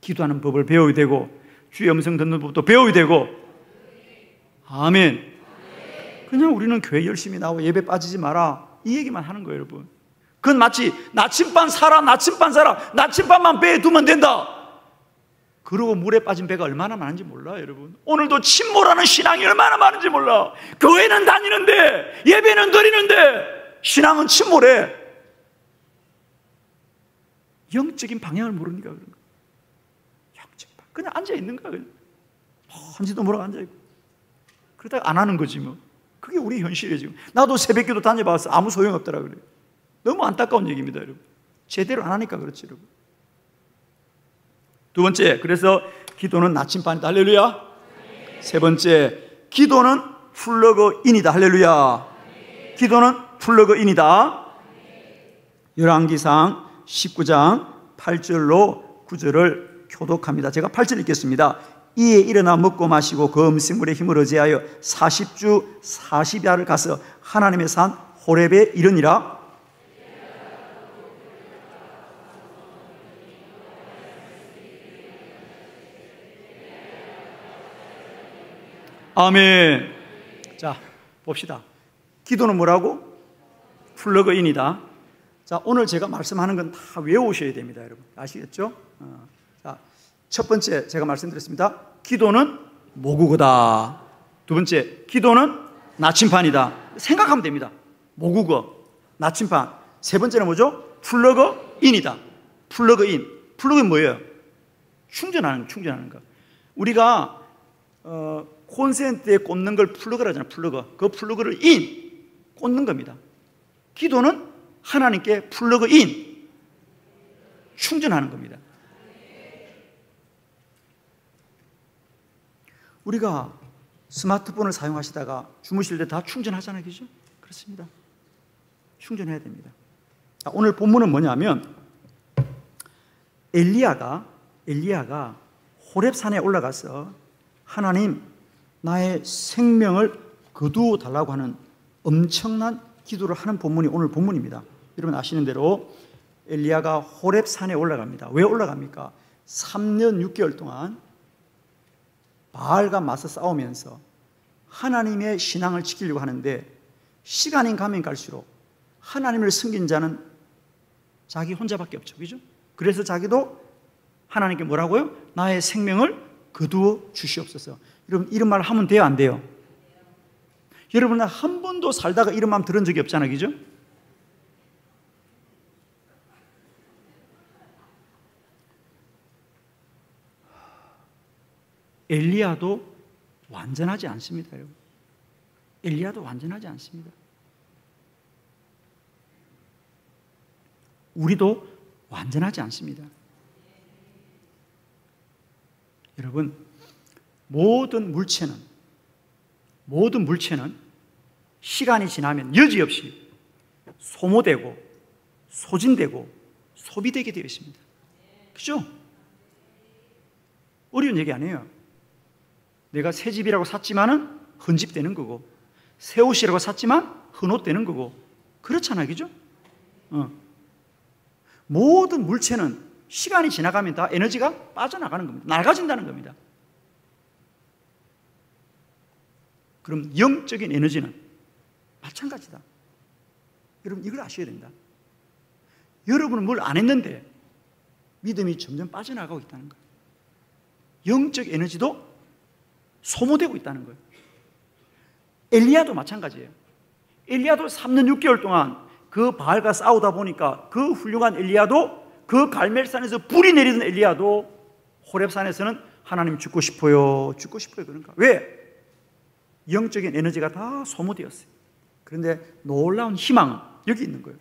기도하는 법을 배워야 되고 주의 음성 듣는 법도 배워야 되고. 아멘. 그냥 우리는 교회 열심히 나오고 예배 빠지지 마라 이 얘기만 하는 거예요, 여러분. 그건 마치 나침반 사라, 나침반 사라, 나침반만 배에 두면 된다. 그러고 물에 빠진 배가 얼마나 많은지 몰라, 여러분. 오늘도 침몰하는 신앙이 얼마나 많은지 몰라. 교회는 다니는데 예배는 드리는데 신앙은 침몰해. 영적인 방향을 모르니까 그런 거야. 그냥 앉아있는 거야. 한지도 모르고 앉아있고. 그러다가 안 하는 거지 뭐. 그게 우리 현실이에요 지금. 나도 새벽기도 다녀봤어. 아무 소용없더라 그래요. 너무 안타까운 얘기입니다, 여러분. 제대로 안 하니까 그렇지, 여러분. 두 번째, 그래서 기도는 나침반이다. 할렐루야. 세 번째, 기도는 플러그인이다. 할렐루야. 기도는 플러그인이다. 열왕기상 19장 8절로 9절을 교독합니다. 제가 8절 읽겠습니다. 이에 일어나 먹고 마시고 그 음식물의 힘을 의지하여 40주 40야를 가서 하나님의 산 호렙에 이르니라. 아멘. 자, 봅시다. 기도는 뭐라고? 플러그인이다. 자, 오늘 제가 말씀하는 건 다 외우셔야 됩니다, 여러분. 아시겠죠? 자, 첫 번째 제가 말씀드렸습니다. 기도는 모국어다. 두 번째, 기도는 나침판이다. 생각하면 됩니다. 모국어, 나침판. 세 번째는 뭐죠? 플러그인이다. 플러그인. 플러그인 뭐예요? 충전하는 거. 우리가 콘센트에 꽂는 걸 플러그라 하잖아요. 플러그. 그 플러그를 꽂는 겁니다. 기도는 하나님께 플러그인, 충전하는 겁니다. 우리가 스마트폰을 사용하시다가 주무실 때 다 충전하잖아요. 그죠? 그렇습니다. 충전해야 됩니다. 오늘 본문은 뭐냐면 엘리야가 호렙산에 올라가서 하나님 나의 생명을 거두어 달라고 하는 엄청난 기도를 하는 본문이 오늘 본문입니다. 여러분 아시는 대로 엘리야가 호렙산에 올라갑니다. 왜 올라갑니까? 3년 6개월 동안 바알과 맞서 싸우면서 하나님의 신앙을 지키려고 하는데 시간이 가면 갈수록 하나님을 섬긴 자는 자기 혼자밖에 없죠. 그죠? 그래서 자기도 하나님께 뭐라고요? 나의 생명을 거두어 주시옵소서. 여러분 이런 말 하면 돼요? 안 돼요? 여러분은 한 번도 살다가 이런 마음 들은 적이 없잖아요. 그죠? 엘리야도 완전하지 않습니다. 여러분. 엘리야도 완전하지 않습니다. 우리도 완전하지 않습니다. 여러분, 모든 물체는 시간이 지나면 여지없이 소모되고 소진되고 소비되게 되어 있습니다. 그죠? 어려운 얘기 아니에요. 내가 새 집이라고 샀지만은 헌집되는 거고, 새 옷이라고 샀지만 헌옷되는 거고, 그렇잖아요. 그죠? 모든 물체는 시간이 지나가면 다 에너지가 빠져나가는 겁니다. 낡아진다는 겁니다. 그럼 영적인 에너지는 마찬가지다. 여러분 이걸 아셔야 된다. 여러분은 뭘 안 했는데 믿음이 점점 빠져나가고 있다는 거예요. 영적 에너지도 소모되고 있다는 거예요. 엘리야도 마찬가지예요. 엘리야도 3년 6개월 동안 그 바알과 싸우다 보니까 그 훌륭한 엘리야도, 그 갈멜산에서 불이 내리던 엘리야도 호렙산에서는 하나님 죽고 싶어요 그러니까. 왜? 영적인 에너지가 다 소모되었어요. 그런데 놀라운 희망은 여기 있는 거예요.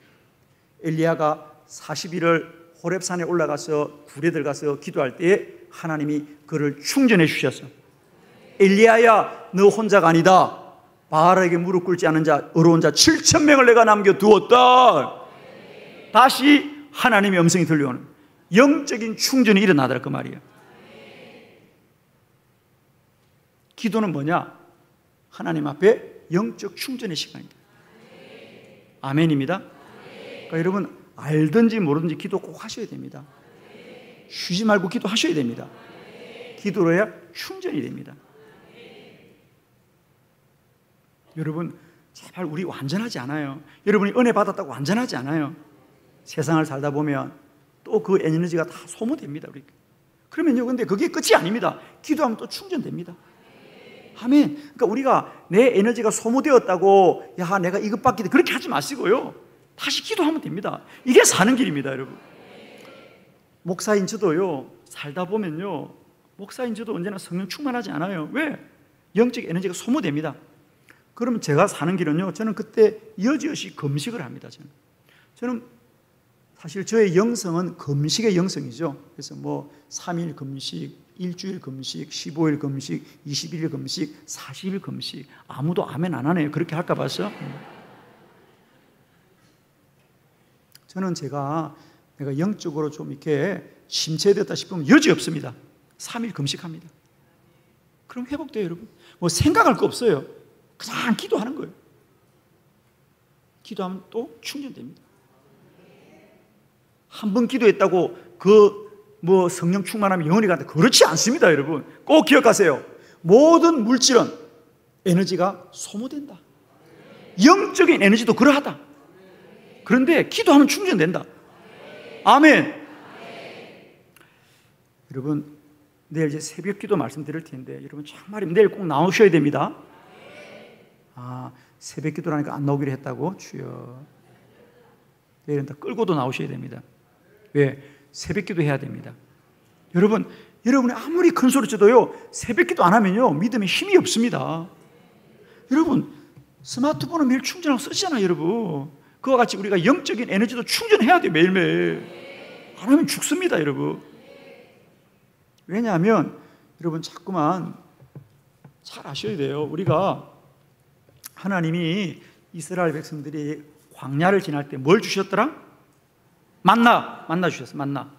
엘리야가 40일을 호렙산에 올라가서 굴에 들어가서 기도할 때에 하나님이 그를 충전해 주셨어. 엘리야야, 너 혼자가 아니다. 바알에게 무릎 꿇지 않은 자, 어려운 자 7,000명을 내가 남겨두었다. 다시 하나님의 음성이 들려오는 영적인 충전이 일어나더라 그 말이에요. 기도는 뭐냐? 하나님 앞에 영적 충전의 시간이다. 아멘입니다. 그러니까 여러분 알든지 모르든지 기도 꼭 하셔야 됩니다. 쉬지 말고 기도하셔야 됩니다. 기도로 해야 충전이 됩니다. 여러분 제발 우리 완전하지 않아요. 여러분이 은혜 받았다고 완전하지 않아요. 세상을 살다 보면 또 그 에너지가 다 소모됩니다. 우리. 그러면요, 근데 그게 끝이 아닙니다. 기도하면 또 충전됩니다. 아멘. 그러니까 우리가 내 에너지가 소모되었다고 야 내가 이것밖에 그렇게 하지 마시고요. 다시 기도하면 됩니다. 이게 사는 길입니다, 여러분. 목사인 저도요, 살다 보면요, 목사인 저도 언제나 성령 충만하지 않아요. 왜? 영적 에너지가 소모됩니다. 그러면 제가 사는 길은요, 저는 그때 여지없이 금식을 합니다. 저는 사실 저의 영성은 금식의 영성이죠. 그래서 뭐 3일 금식, 일주일 금식, 15일 금식, 21일 금식, 40일 금식. 아무도 아멘 안 하네요. 그렇게 할까 봐서. 저는 제가 내가 영적으로 좀 이렇게 침체되었다 싶으면 여지 없습니다. 3일 금식합니다. 그럼 회복돼요, 여러분. 뭐 생각할 거 없어요. 그냥 기도하는 거예요. 기도하면 또 충전됩니다. 한 번 기도했다고 뭐 성령 충만하면 영원히 간다. 그렇지 않습니다, 여러분. 꼭 기억하세요. 모든 물질은 에너지가 소모된다. 영적인 에너지도 그러하다. 그런데 기도하면 충전된다. 아멘. 여러분, 내일 이제 새벽 기도 말씀드릴 텐데 여러분 정말 내일 꼭 나오셔야 됩니다. 새벽 기도라니까 안 나오기로 했다고? 주여. 내일은 다 끌고도 나오셔야 됩니다. 왜? 새벽 기도 해야 됩니다. 여러분이 아무리 큰 소리 쳐도요, 새벽 기도 안 하면요, 믿음에 힘이 없습니다. 여러분, 스마트폰은 매일 충전하고 쓰잖아요, 여러분. 그와 같이 우리가 영적인 에너지도 충전해야 돼요, 매일매일. 안 하면 죽습니다, 여러분. 왜냐하면, 여러분, 자꾸만 잘 아셔야 돼요. 우리가 하나님이 이스라엘 백성들이 광야를 지날 때 뭘 주셨더라? 만나 주셨어, 만나.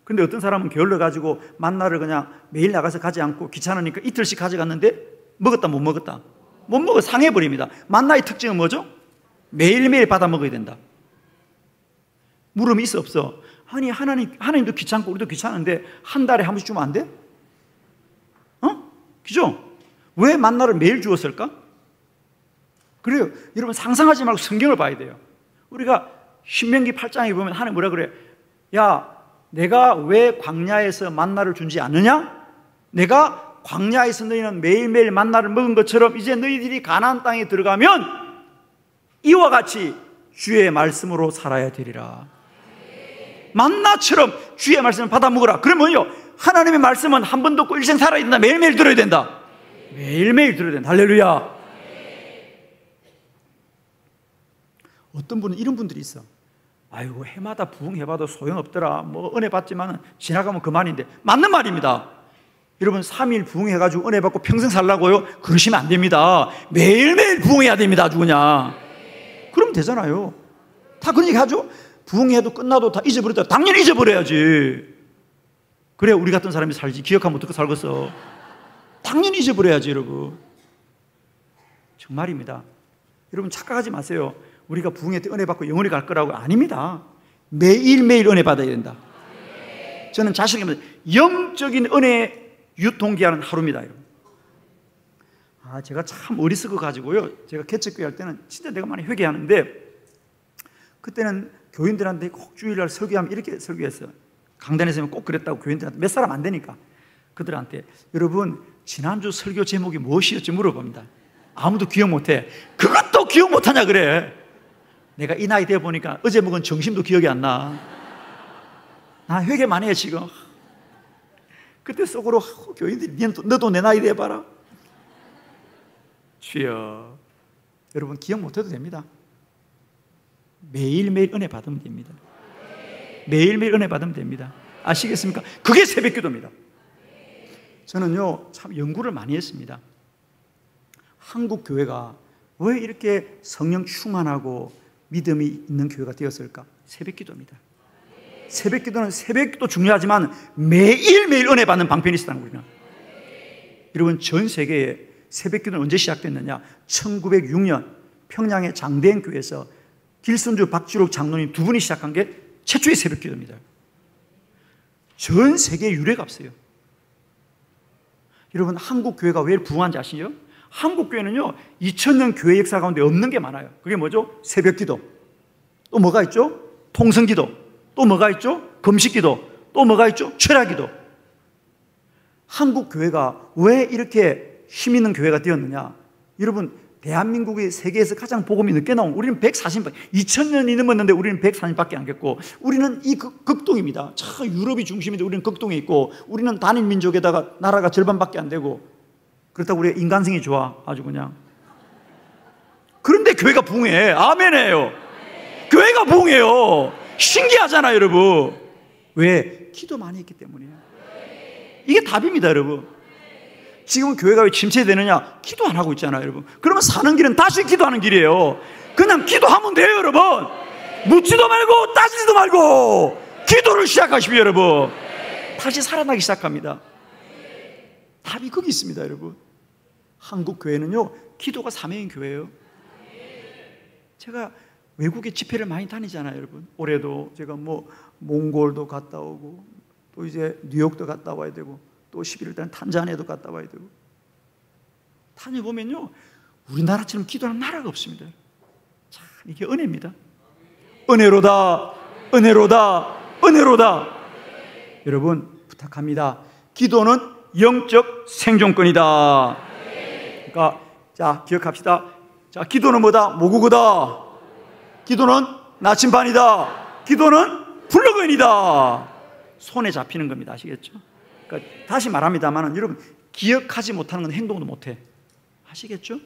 근데 어떤 사람은 게을러 가지고 만나를 그냥 매일 나가서 가지 않고 귀찮으니까 이틀씩 가져갔는데 먹었다 못 먹었다? 못 먹어, 상해버립니다. 만나의 특징은 뭐죠? 매일매일 받아 먹어야 된다. 물음이 있어 없어? 아니 하나님도 귀찮고 우리도 귀찮은데 한 달에 한 번씩 주면 안 돼? 그죠? 왜 만나를 매일 주었을까? 그래요. 여러분 상상하지 말고 성경을 봐야 돼요. 우리가 신명기 8장에 보면 하나님 뭐라 그래? 야, 내가 왜 광야에서 만나를 준지 않느냐? 내가 광야에서 너희는 매일매일 만나를 먹은 것처럼 이제 너희들이 가나안 땅에 들어가면 이와 같이 주의 말씀으로 살아야 되리라. 만나처럼 주의 말씀을 받아 먹으라. 그러면요, 하나님의 말씀은 한 번 듣고 일생 살아야 된다. 매일매일 들어야 된다. 매일매일 들어야 된다. 할렐루야. 어떤 분은 이런 분들이 있어. 아이고, 해마다 부흥해봐도 소용없더라. 뭐 은혜 받지만 지나가면 그만인데. 맞는 말입니다. 여러분 3일 부흥해가지고 은혜 받고 평생 살라고요? 그러시면 안 됩니다. 매일매일 부흥해야 됩니다. 아주 그냥. 그럼 되잖아요. 다 그런 얘기 하죠. 부흥해도 끝나도 다 잊어버렸다. 당연히 잊어버려야지. 그래 우리 같은 사람이 살지. 기억하면 어떻게 살겠어. 당연히 잊어버려야지. 여러분 정말입니다. 여러분 착각하지 마세요. 우리가 부흥회 때 은혜 받고 영원히 갈 거라고. 아닙니다. 매일매일 은혜 받아야 된다. 저는 자신에게 영적인 은혜 유통기한은 하루입니다. 여러분. 제가 참 어리석어 가지고요, 제가 개척교회 할 때는 진짜 내가 많이 회개하는데, 그때는 교인들한테 꼭 주일날 설교하면 이렇게 설교했어요. 강단에서 꼭 그랬다고. 교인들한테 몇 사람 안 되니까 그들한테, 여러분 지난주 설교 제목이 무엇이었지 물어봅니다. 아무도 기억 못해. 그것도 기억 못하냐 그래. 내가 이 나이 돼 보니까 어제 먹은 점심도 기억이 안 나. 나 회개 많이 해 지금. 그때 속으로 교인들이 너도 내 나이 돼봐라. 주여. 여러분 기억 못해도 됩니다. 매일매일 은혜 받으면 됩니다. 매일매일 은혜 받으면 됩니다. 아시겠습니까? 그게 새벽기도입니다. 저는요 참 연구를 많이 했습니다. 한국 교회가 왜 이렇게 성령 충만하고 믿음이 있는 교회가 되었을까? 새벽기도입니다. 새벽기도는 새벽기도 중요하지만 매일매일 은혜 받는 방편이 있었다는 거예요. 여러분 전 세계에 새벽기도는 언제 시작됐느냐? 1906년 평양의 장대행 교회에서 길선주 박주록 장로님 두 분이 시작한 게 최초의 새벽기도입니다. 전 세계에 유례가 없어요. 여러분 한국 교회가 왜 부흥한지 아시죠? 한국 교회는요 2000년 교회 역사 가운데 없는 게 많아요. 그게 뭐죠? 새벽기도. 또 뭐가 있죠? 통성기도. 또 뭐가 있죠? 금식기도. 또 뭐가 있죠? 철야기도. 한국 교회가 왜 이렇게 힘 있는 교회가 되었느냐? 여러분 대한민국이 세계에서 가장 복음이 늦게 나온, 우리는 140, 2000년이 넘었는데 우리는 140밖에 안 됐고, 우리는 이 극동입니다. 참 유럽이 중심인데 우리는 극동에 있고, 우리는 단일 민족에다가 나라가 절반밖에 안 되고, 그렇다고 우리가 인간성이 좋아 아주 그냥. 그런데 교회가 부흥해. 아멘이에요. 교회가 부흥해요. 신기하잖아요 여러분. 왜? 기도 많이 했기 때문이에요. 이게 답입니다 여러분. 지금 교회가 왜 침체되느냐? 기도 안 하고 있잖아요 여러분. 그러면 사는 길은 다시 기도하는 길이에요. 그냥 기도하면 돼요 여러분. 묻지도 말고 따지지도 말고 기도를 시작하십시오, 여러분. 다시 살아나기 시작합니다. 답이 거기 있습니다, 여러분. 한국 교회는요, 기도가 사명인 교회예요. 제가 외국에 집회를 많이 다니잖아요, 여러분. 올해도 제가 뭐 몽골도 갔다 오고, 또 이제 뉴욕도 갔다 와야 되고, 또 11월 달에 탄자니아도 갔다 와야 되고. 다녀보면요, 우리나라처럼 기도하는 나라가 없습니다. 참, 이게 은혜입니다. 은혜로다, 은혜로다, 은혜로다. 여러분, 부탁합니다. 기도는 영적 생존권이다. 그러니까, 자, 기억합시다. 자, 기도는 뭐다? 모국어다. 기도는 나침반이다. 기도는 플러그인이다. 손에 잡히는 겁니다. 아시겠죠? 그러니까 다시 말합니다만, 여러분, 기억하지 못하는 건 행동도 못해. 아시겠죠?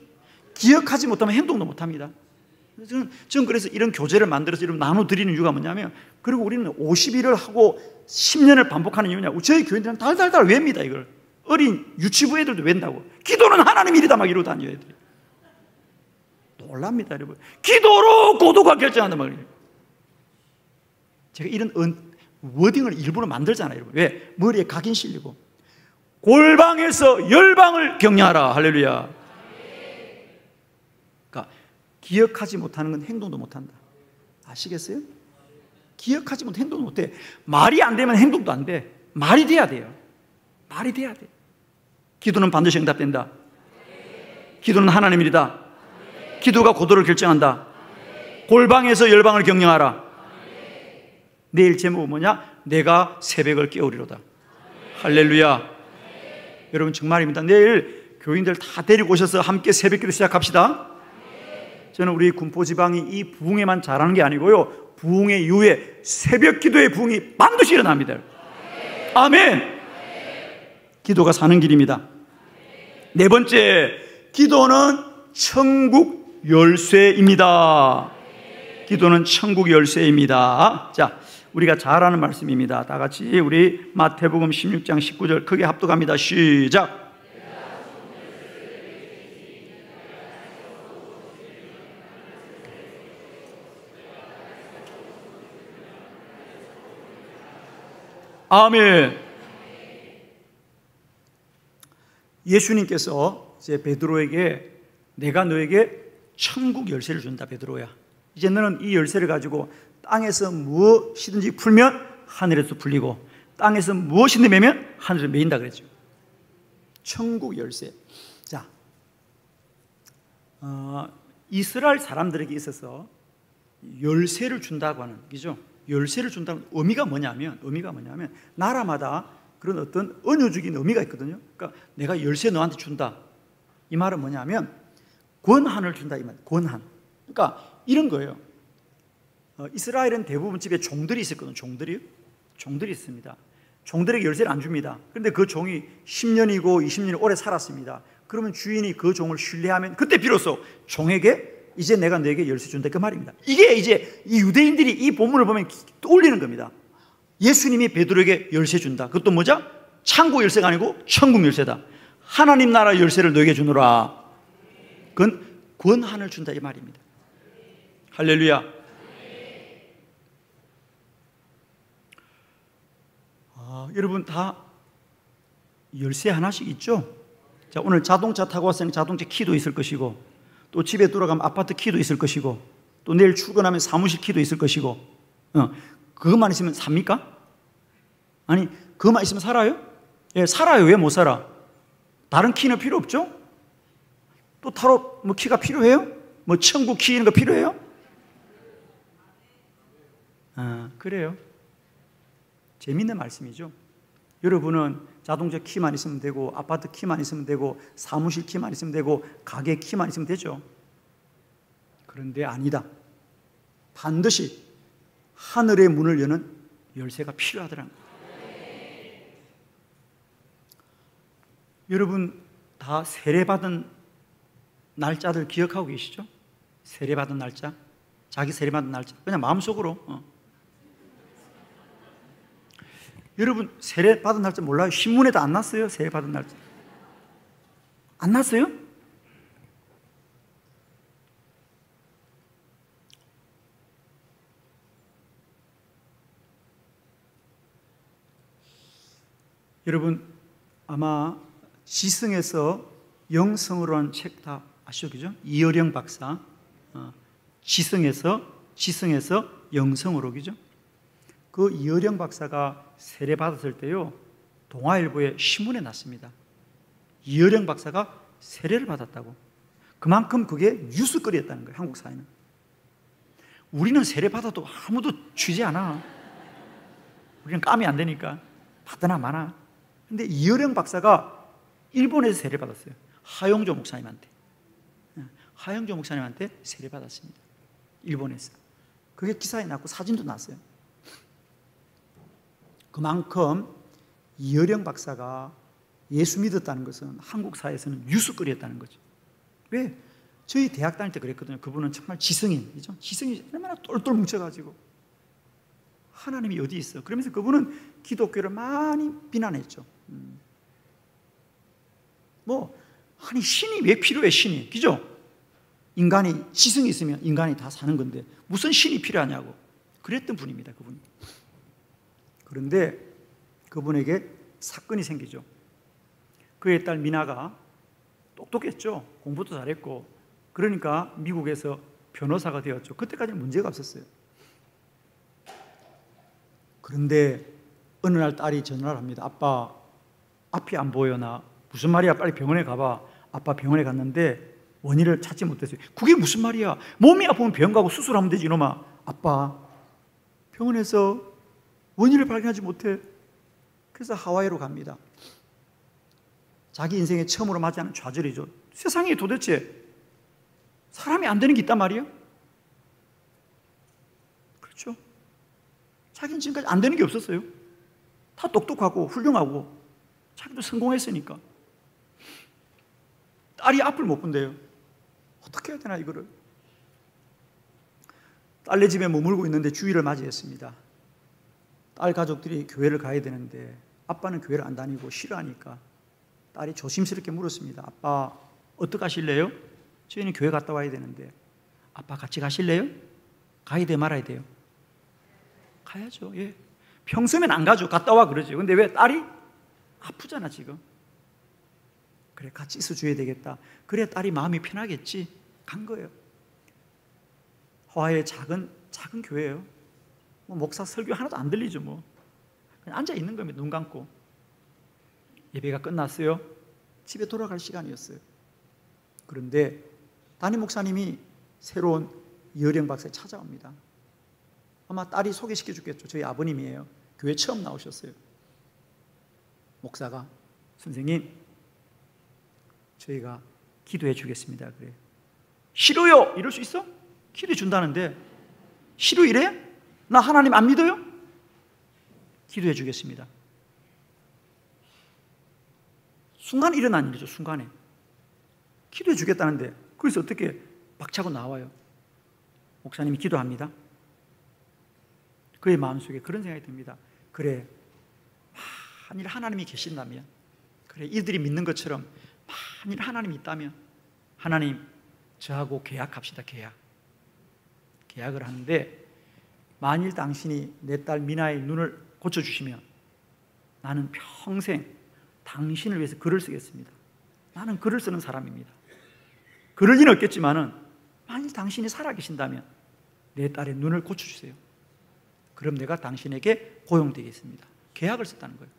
기억하지 못하면 행동도 못합니다. 저는 그래서 이런 교재를 만들어서 이런 나눠드리는 이유가 뭐냐면, 그리고 우리는 50일을 하고 10년을 반복하는 이유냐, 저희 교인들은 달달달 외웁니다. 이걸 어린 유치부 애들도 외운다고. 기도는 하나님 일이다 막 이러고 다녀요. 애들이 놀랍니다, 여러분. 기도로 고도가 결정한다 말이에요. 제가 이런 워딩을 일부러 만들잖아요, 여러분. 왜? 머리에 각인 실리고. 골방에서 열방을 격려하라. 할렐루야. 그러니까 기억하지 못하는 건 행동도 못한다. 아시겠어요? 기억하지 못하면 행동도 못해. 말이 안 되면 행동도 안 돼. 말이 돼야 돼요. 말이 돼야 돼. 기도는 반드시 응답된다. 기도는 하나님 일이다. 기도가 고도를 결정한다. 골방에서 열방을 격려하라. 내일 제목은 뭐냐? 내가 새벽을 깨우리로다. 할렐루야. 여러분 정말입니다. 내일 교인들 다 데리고 오셔서 함께 새벽기도 시작합시다. 저는 우리 군포지방이 이 부흥에만 잘하는 게 아니고요, 부흥의 이후에 새벽기도의 부흥이 반드시 일어납니다. 아멘. 기도가 사는 길입니다. 네 번째, 기도는 천국 열쇠입니다. 기도는 천국 열쇠입니다. 자, 우리가 잘 아는 말씀입니다. 다 같이 우리 마태복음 16장 19절 크게 합독합니다. 시작. 아멘. 예수님께서 이제 베드로에게 내가 너에게 천국 열쇠를 준다. 베드로야, 이제 너는 이 열쇠를 가지고 땅에서 무엇이든지 풀면 하늘에서 풀리고 땅에서 무엇이든지 매면 하늘에서 매인다 그랬죠. 천국 열쇠. 자, 이스라엘 사람들에게 있어서 열쇠를 준다고 하는 거죠. 열쇠를 준다는 의미가 뭐냐면 나라마다 그런 어떤 은유적인 의미가 있거든요. 그러니까 내가 열쇠 너한테 준다, 이 말은 뭐냐면 권한을 준다 이 말. 권한. 그러니까 이런 거예요. 이스라엘은 대부분 집에 종들이 있었거든요. 종들이 있습니다. 종들에게 열쇠를 안 줍니다. 그런데 그 종이 10년이고 20년이 오래 살았습니다. 그러면 주인이 그 종을 신뢰하면 그때 비로소 종에게 이제 내가 너에게 열쇠 준다 그 말입니다. 이게 이제 이 유대인들이 이 본문을 보면 떠올리는 겁니다. 예수님이 베드로에게 열쇠 준다. 그것도 뭐죠? 창고 열쇠가 아니고 천국 열쇠다. 하나님 나라 열쇠를 너에게 주노라. 그건 권한을 준다 이 말입니다. 할렐루야. 여러분 다 열쇠 하나씩 있죠? 자, 오늘 자동차 타고 왔으니 자동차 키도 있을 것이고, 또 집에 돌아가면 아파트 키도 있을 것이고, 또 내일 출근하면 사무실 키도 있을 것이고, 그것만 있으면 삽니까? 아니, 그것만 있으면 살아요? 예, 살아요. 왜 못 살아? 다른 키는 필요 없죠? 또 타로 뭐 키가 필요해요? 뭐 천국 키 이런 거 필요해요? 그래요. 재밌는 말씀이죠. 여러분은 자동차 키만 있으면 되고, 아파트 키만 있으면 되고, 사무실 키만 있으면 되고, 가게 키만 있으면 되죠. 그런데 아니다. 반드시 하늘의 문을 여는 열쇠가 필요하더라고요. 여러분 다 세례받은 날짜들 기억하고 계시죠? 세례받은 날짜, 자기 세례받은 날짜, 그냥 마음속으로. 여러분 세례받은 날짜 몰라요? 신문에도 안 났어요? 세례받은 날짜 안 났어요? 여러분 아마 지성에서 영성으로 한 책 다 아시죠? 그죠? 이어령 박사. 지성에서 영성으로, 그죠? 그 이어령 박사가 세례 받았을 때요, 동아일보에 신문에 났습니다. 이어령 박사가 세례를 받았다고. 그만큼 그게 뉴스거리였다는 거예요, 한국 사회는. 우리는 세례 받아도 아무도 취재 안 하나. 우리는 감이 안 되니까 받으나 마나. 근데 이어령 박사가 일본에서 세례 받았어요. 하용조 목사님한테. 하용조 목사님한테 세례 받았습니다. 일본에서. 그게 기사에 났고 사진도 났어요. 그만큼 이어령 박사가 예수 믿었다는 것은 한국 사회에서는 뉴스거리였다는 거죠. 왜? 저희 대학 다닐 때 그랬거든요. 그분은 정말 지성인이죠. 지성이 얼마나 똘똘 뭉쳐가지고 하나님이 어디 있어? 그러면서 그분은 기독교를 많이 비난했죠. 아니 신이 왜 필요해? 신이, 그죠? 인간이 지성이 있으면 인간이 다 사는 건데 무슨 신이 필요하냐고 그랬던 분입니다, 그분이. 그런데 그분에게 사건이 생기죠. 그의 딸 미나가 똑똑했죠. 공부도 잘했고. 그러니까 미국에서 변호사가 되었죠. 그때까지는 문제가 없었어요. 그런데 어느 날 딸이 전화를 합니다. 아빠, 앞이 안 보여. 나 무슨 말이야? 빨리 병원에 가봐. 아빠 병원에 갔는데 원인을 찾지 못했어요. 그게 무슨 말이야? 몸이 아프면 병원 가고 수술하면 되지 이놈아. 아빠, 병원에서 원인을 발견하지 못해. 그래서 하와이로 갑니다. 자기 인생에 처음으로 맞이하는 좌절이죠. 세상에 도대체 사람이 안 되는 게 있단 말이에요? 그렇죠? 자기는 지금까지 안 되는 게 없었어요. 다 똑똑하고 훌륭하고 자기도 성공했으니까. 딸이 앞을 못 본대요. 어떻게 해야 되나 이거를. 딸네 집에 머물고 있는데 주일을 맞이했습니다. 딸 가족들이 교회를 가야 되는데 아빠는 교회를 안 다니고 싫어하니까 딸이 조심스럽게 물었습니다. 아빠 어떡하실래요? 저희는 교회 갔다 와야 되는데. 아빠 같이 가실래요? 가야 돼 말아야 돼요? 가야죠. 예. 평소면 안 가죠. 갔다 와 그러죠. 근데 왜? 딸이 아프잖아 지금. 그래 같이 있어줘야 되겠다. 그래 딸이 마음이 편하겠지. 간 거예요. 하와이의 작은 교회예요. 목사 설교 하나도 안 들리죠. 그냥 앉아 있는 겁니다. 눈 감고. 예배가 끝났어요. 집에 돌아갈 시간이었어요. 그런데 담임 목사님이 새로운 이어령 박사에 찾아옵니다. 아마 딸이 소개시켜 주겠죠. 저희 아버님이에요. 교회 처음 나오셨어요. 목사가 선생님 저희가 기도해 주겠습니다. 그래. 싫어요. 이럴 수 있어? 기도해 준다는데 싫어 이래? 나 하나님 안 믿어요? 기도해 주겠습니다. 순간에 일어난 일이죠. 순간에 기도해 주겠다는데 그래서 어떻게 박차고 나와요. 목사님이 기도합니다. 그의 마음속에 그런 생각이 듭니다. 그래 만일 하나님이 계신다면, 그래 이들이 믿는 것처럼 만일 하나님이 있다면 하나님 저하고 계약합시다. 계약을 하는데 만일 당신이 내 딸 미나의 눈을 고쳐주시면 나는 평생 당신을 위해서 글을 쓰겠습니다. 나는 글을 쓰는 사람입니다. 그럴 리는 없겠지만은 만일 당신이 살아계신다면 내 딸의 눈을 고쳐주세요. 그럼 내가 당신에게 고용되겠습니다. 계약을 썼다는 거예요.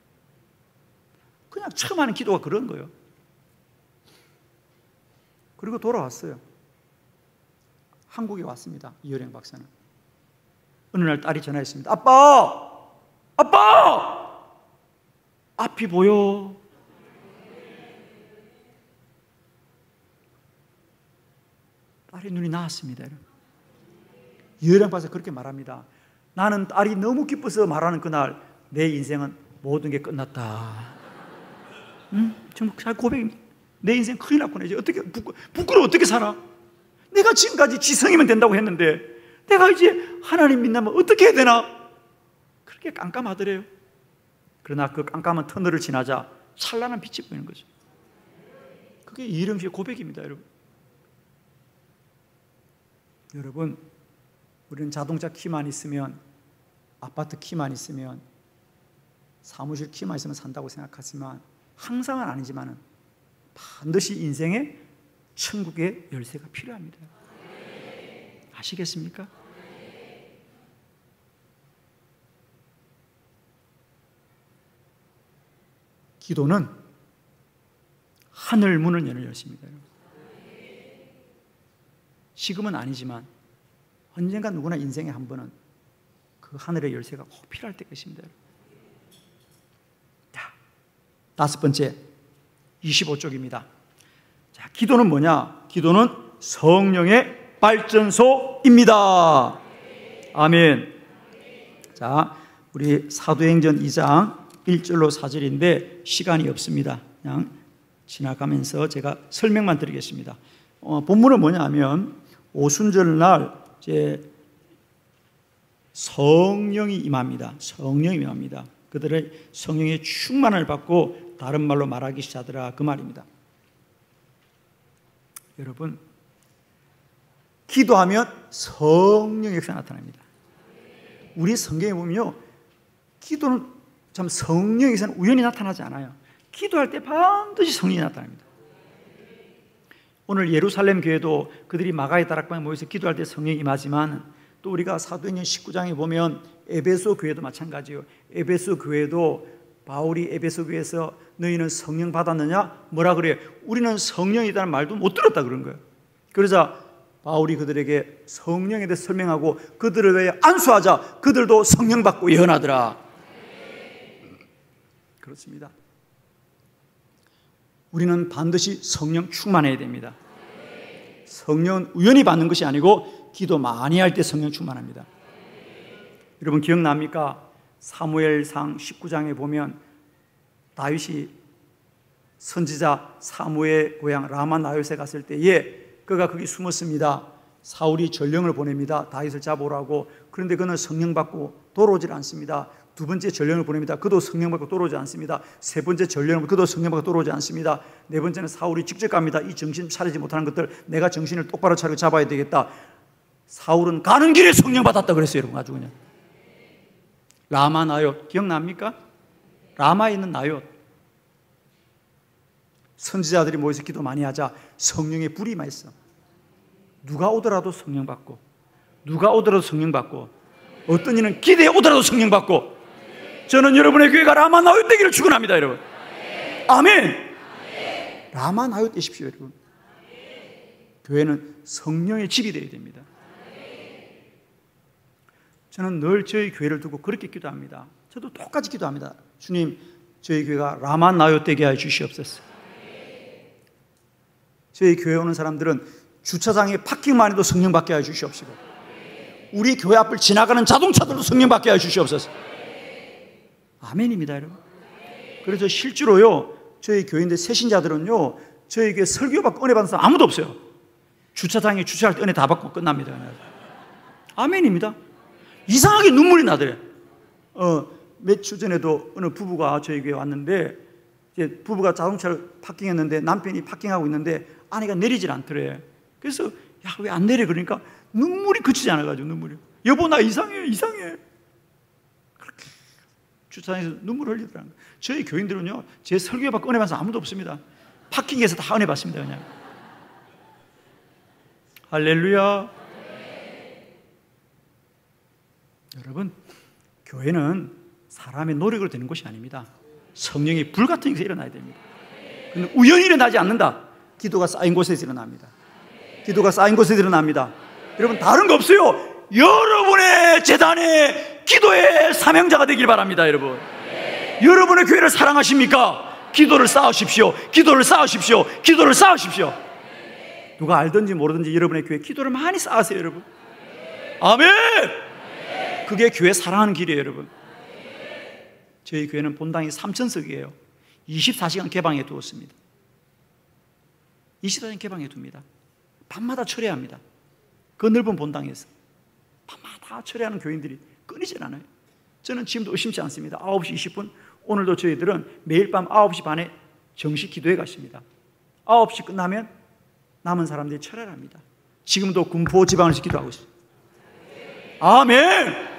그냥 처음 하는 기도가 그런 거예요. 그리고 돌아왔어요. 한국에 왔습니다. 이어령 박사는. 어느 날 딸이 전화했습니다. 아빠! 앞이 보여. 딸의 눈이 나았습니다. 이어령 박사 그렇게 말합니다. 나는 딸이 너무 기뻐서 말하는 그날 내 인생은 모든 게 끝났다. 정말 잘 고백입니다. 내 인생 큰일 났구나. 이제 어떻게 부끄러워 어떻게 살아? 내가 지금까지 지성이면 된다고 했는데 내가 이제 하나님 믿나면 어떻게 해야 되나? 그렇게 깜깜하더래요. 그러나 그 깜깜한 터널을 지나자 찬란한 빛이 보이는 거죠. 그게 이어령 씨의 고백입니다. 여러분 우리는 자동차 키만 있으면, 아파트 키만 있으면 사무실 키만 있으면 산다고 생각하지만 항상은 아니지만 반드시 인생에 천국의 열쇠가 필요합니다. 아시겠습니까? 기도는 하늘 문을 여는 열쇠입니다. 지금은 아니지만 언젠가 누구나 인생에 한 번은 그 하늘의 열쇠가 꼭 필요할 때가 있습니다. 자, 5번째 25쪽입니다. 자, 기도는 뭐냐? 기도는 성령의 발전소입니다. 아멘. 자, 우리 사도행전 2장 1절로 4절인데 시간이 없습니다. 그냥 지나가면서 제가 설명만 드리겠습니다. 본문은 뭐냐 하면 오순절날 이제 성령이 임합니다. 성령이 임합니다. 그들의 성령의 충만을 받고 다른 말로 말하기 시작하더라, 그 말입니다. 여러분, 기도하면 성령의 역사가 나타납니다. 우리 성경에 보면요, 기도는 참 성령의 역사는 우연히 나타나지 않아요. 기도할 때 반드시 성령이 나타납니다. 오늘 예루살렘 교회도 그들이 마가의 다락방에 모여서 기도할 때 성령이 임하지만, 또 우리가 사도행전 19장에 보면 에베소 교회도 마찬가지예요. 에베소 교회도 바울이 에베소 교회에서 너희는 성령 받았느냐? 뭐라 그래요? 우리는 성령이라는 말도 못 들었다 그런 거예요. 그러자 바울이 그들에게 성령에 대해 설명하고 그들을 위해 안수하자 그들도 성령 받고 예언하더라. 그렇습니다. 우리는 반드시 성령 충만해야 됩니다. 성령은 우연히 받는 것이 아니고 기도 많이 할 때 성령 충만합니다. 여러분 기억납니까? 사무엘상 19장에 보면 다윗이 선지자 사무엘 고향 라마 나요세 갔을 때에 그가 거기 숨었습니다. 사울이 전령을 보냅니다. 다윗을 잡아오라고. 그런데 그는 성령 받고 돌아오질 않습니다. 두 번째 전령을 보냅니다. 그도 성령 받고 돌아오지 않습니다. 세 번째 전령을 그도 성령 받고 돌아오지 않습니다. 네 번째는 사울이 직접 갑니다. 이 정신 차리지 못하는 것들 내가 정신을 똑바로 차리고 잡아야 되겠다. 사울은 가는 길에 성령 받았다 그랬어요. 여러분 아주 그냥. 라마 나옳 기억납니까? 라마에 있는 나옳. 선지자들이 모여서 기도 많이 하자 성령의 불이 임했어. 누가 오더라도 성령 받고, 누가 오더라도 성령 받고, 어떤 이는 기대에 오더라도 성령 받고. 저는 여러분의 교회가 라마 나옳 되기를 축원합니다, 여러분. 아멘. 라마 나옳 되십시오, 여러분. 교회는 성령의 집이 되어야 됩니다. 저는 늘 저희 교회를 두고 그렇게 기도합니다. 저도 똑같이 기도합니다. 주님, 저희 교회가 라마 나옳 되게 해 주시옵소서. 저희 교회에 오는 사람들은 주차장에 파킹만 해도 성령 받게 해 주시옵시고, 우리 교회 앞을 지나가는 자동차들도 성령 받게 해 주시옵소서. 아멘입니다, 여러분. 그래서 실제로요, 저희 교회인데 새신자들은요, 저희 교회 설교 받고 은혜 받는 사람 아무도 없어요. 주차장에 주차할 때 은혜 다 받고 끝납니다. 그냥. 아멘입니다. 이상하게 눈물이 나더래. 몇 주 전에도 어느 부부가 저희 교회에 왔는데, 이제 부부가 자동차를 파킹했는데 남편이 파킹하고 있는데 아내가 내리질 않더래. 그래서 야, 왜 안 내려? 그러니까 눈물이 그치지 않아가지고 눈물이. 여보, 나 이상해, 이상해. 그렇게 주차장에서 눈물을 흘리더라고요. 저희 교인들은요, 제 설교에 받고 은혜 받는 사람 아무도 없습니다. 파킹에서 다 은혜 받습니다, 그냥. 할렐루야. 여러분, 교회는 사람의 노력으로 되는 것이 아닙니다. 성령의 불 같은 것이 일어나야 됩니다. 근데 우연히 일어나지 않는다. 기도가 쌓인 곳에서 일어납니다. 기도가 쌓인 곳에서 일어납니다. 여러분, 다른 거 없어요. 여러분의 재단의 기도의 사명자가 되길 바랍니다, 여러분. 여러분의 교회를 사랑하십니까? 기도를 쌓으십시오. 기도를 쌓으십시오. 기도를 쌓으십시오. 누가 알든지 모르든지 여러분의 교회 기도를 많이 쌓으세요, 여러분. 아멘! 그게 교회 사랑하는 길이에요, 여러분. 저희 교회는 본당이 3,000석이에요. 24시간 개방해 두었습니다. 24시간 개방해 둡니다. 밤마다 철회합니다. 그 넓은 본당에서 밤마다 철회하는 교인들이 끊이질 않아요. 저는 지금도 의심치 않습니다. 9시 20분 오늘도 저희들은 매일 밤 9시 반에 정식 기도회 가십니다. 9시 끝나면 남은 사람들이 철회를 합니다. 지금도 군포 지방에서 기도하고 있어요. 아멘!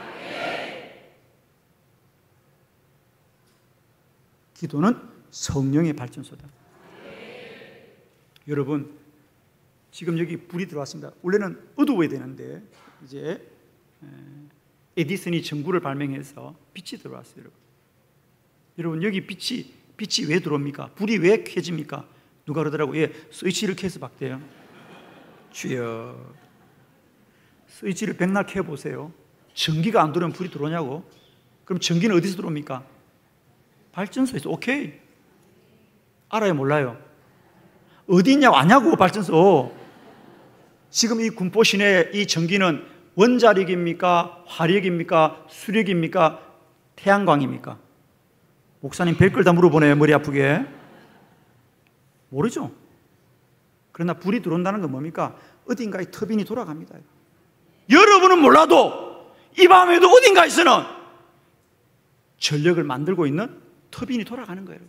기도는 성령의 발전소다. 여러분, 지금 여기 불이 들어왔습니다. 원래는 어두워야 되는데 이제 에디슨이 전구를 발명해서 빛이 들어왔어요. 여러분, 여러분 여기 빛이 왜 들어옵니까? 불이 왜 켜집니까? 누가 그러더라고. 예, 스위치를 켜서 박대요. 주여, 스위치를 백날 켜보세요. 전기가 안 들어오면 불이 들어오냐고? 그럼 전기는 어디서 들어옵니까? 발전소에서. 오케이. 알아요, 몰라요? 어디 있냐고, 아냐고, 발전소. 지금 이 군포 시내 이 전기는 원자력입니까? 화력입니까? 수력입니까? 태양광입니까? 목사님 별걸 다 물어보네요, 머리 아프게. 모르죠? 그러나 불이 들어온다는 건 뭡니까? 어딘가에 터빈이 돌아갑니다. 여러분은 몰라도 이 밤에도 어딘가에서는 전력을 만들고 있는 터빈이 돌아가는 거예요.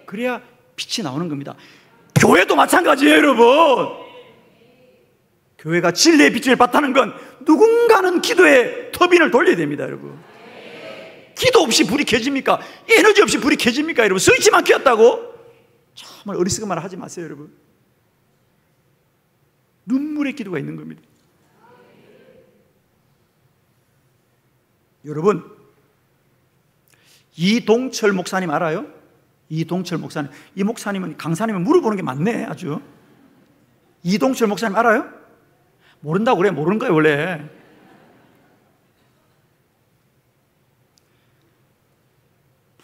그래야 빛이 나오는 겁니다. 교회도 마찬가지예요, 여러분. 교회가 진리의 빛을 받다는 건 누군가는 기도의 터빈을 돌려야 됩니다, 여러분. 기도 없이 불이 켜집니까? 에너지 없이 불이 켜집니까, 여러분? 스위치만 켰다고? 정말 어리석은 말 하지 마세요, 여러분. 눈물의 기도가 있는 겁니다. 여러분, 이동철 목사님 알아요? 이동철 목사님. 이 목사님은 강사님은 물어보는 게 많네, 아주. 이동철 목사님 알아요? 모른다고 그래. 모르는 거예요, 원래.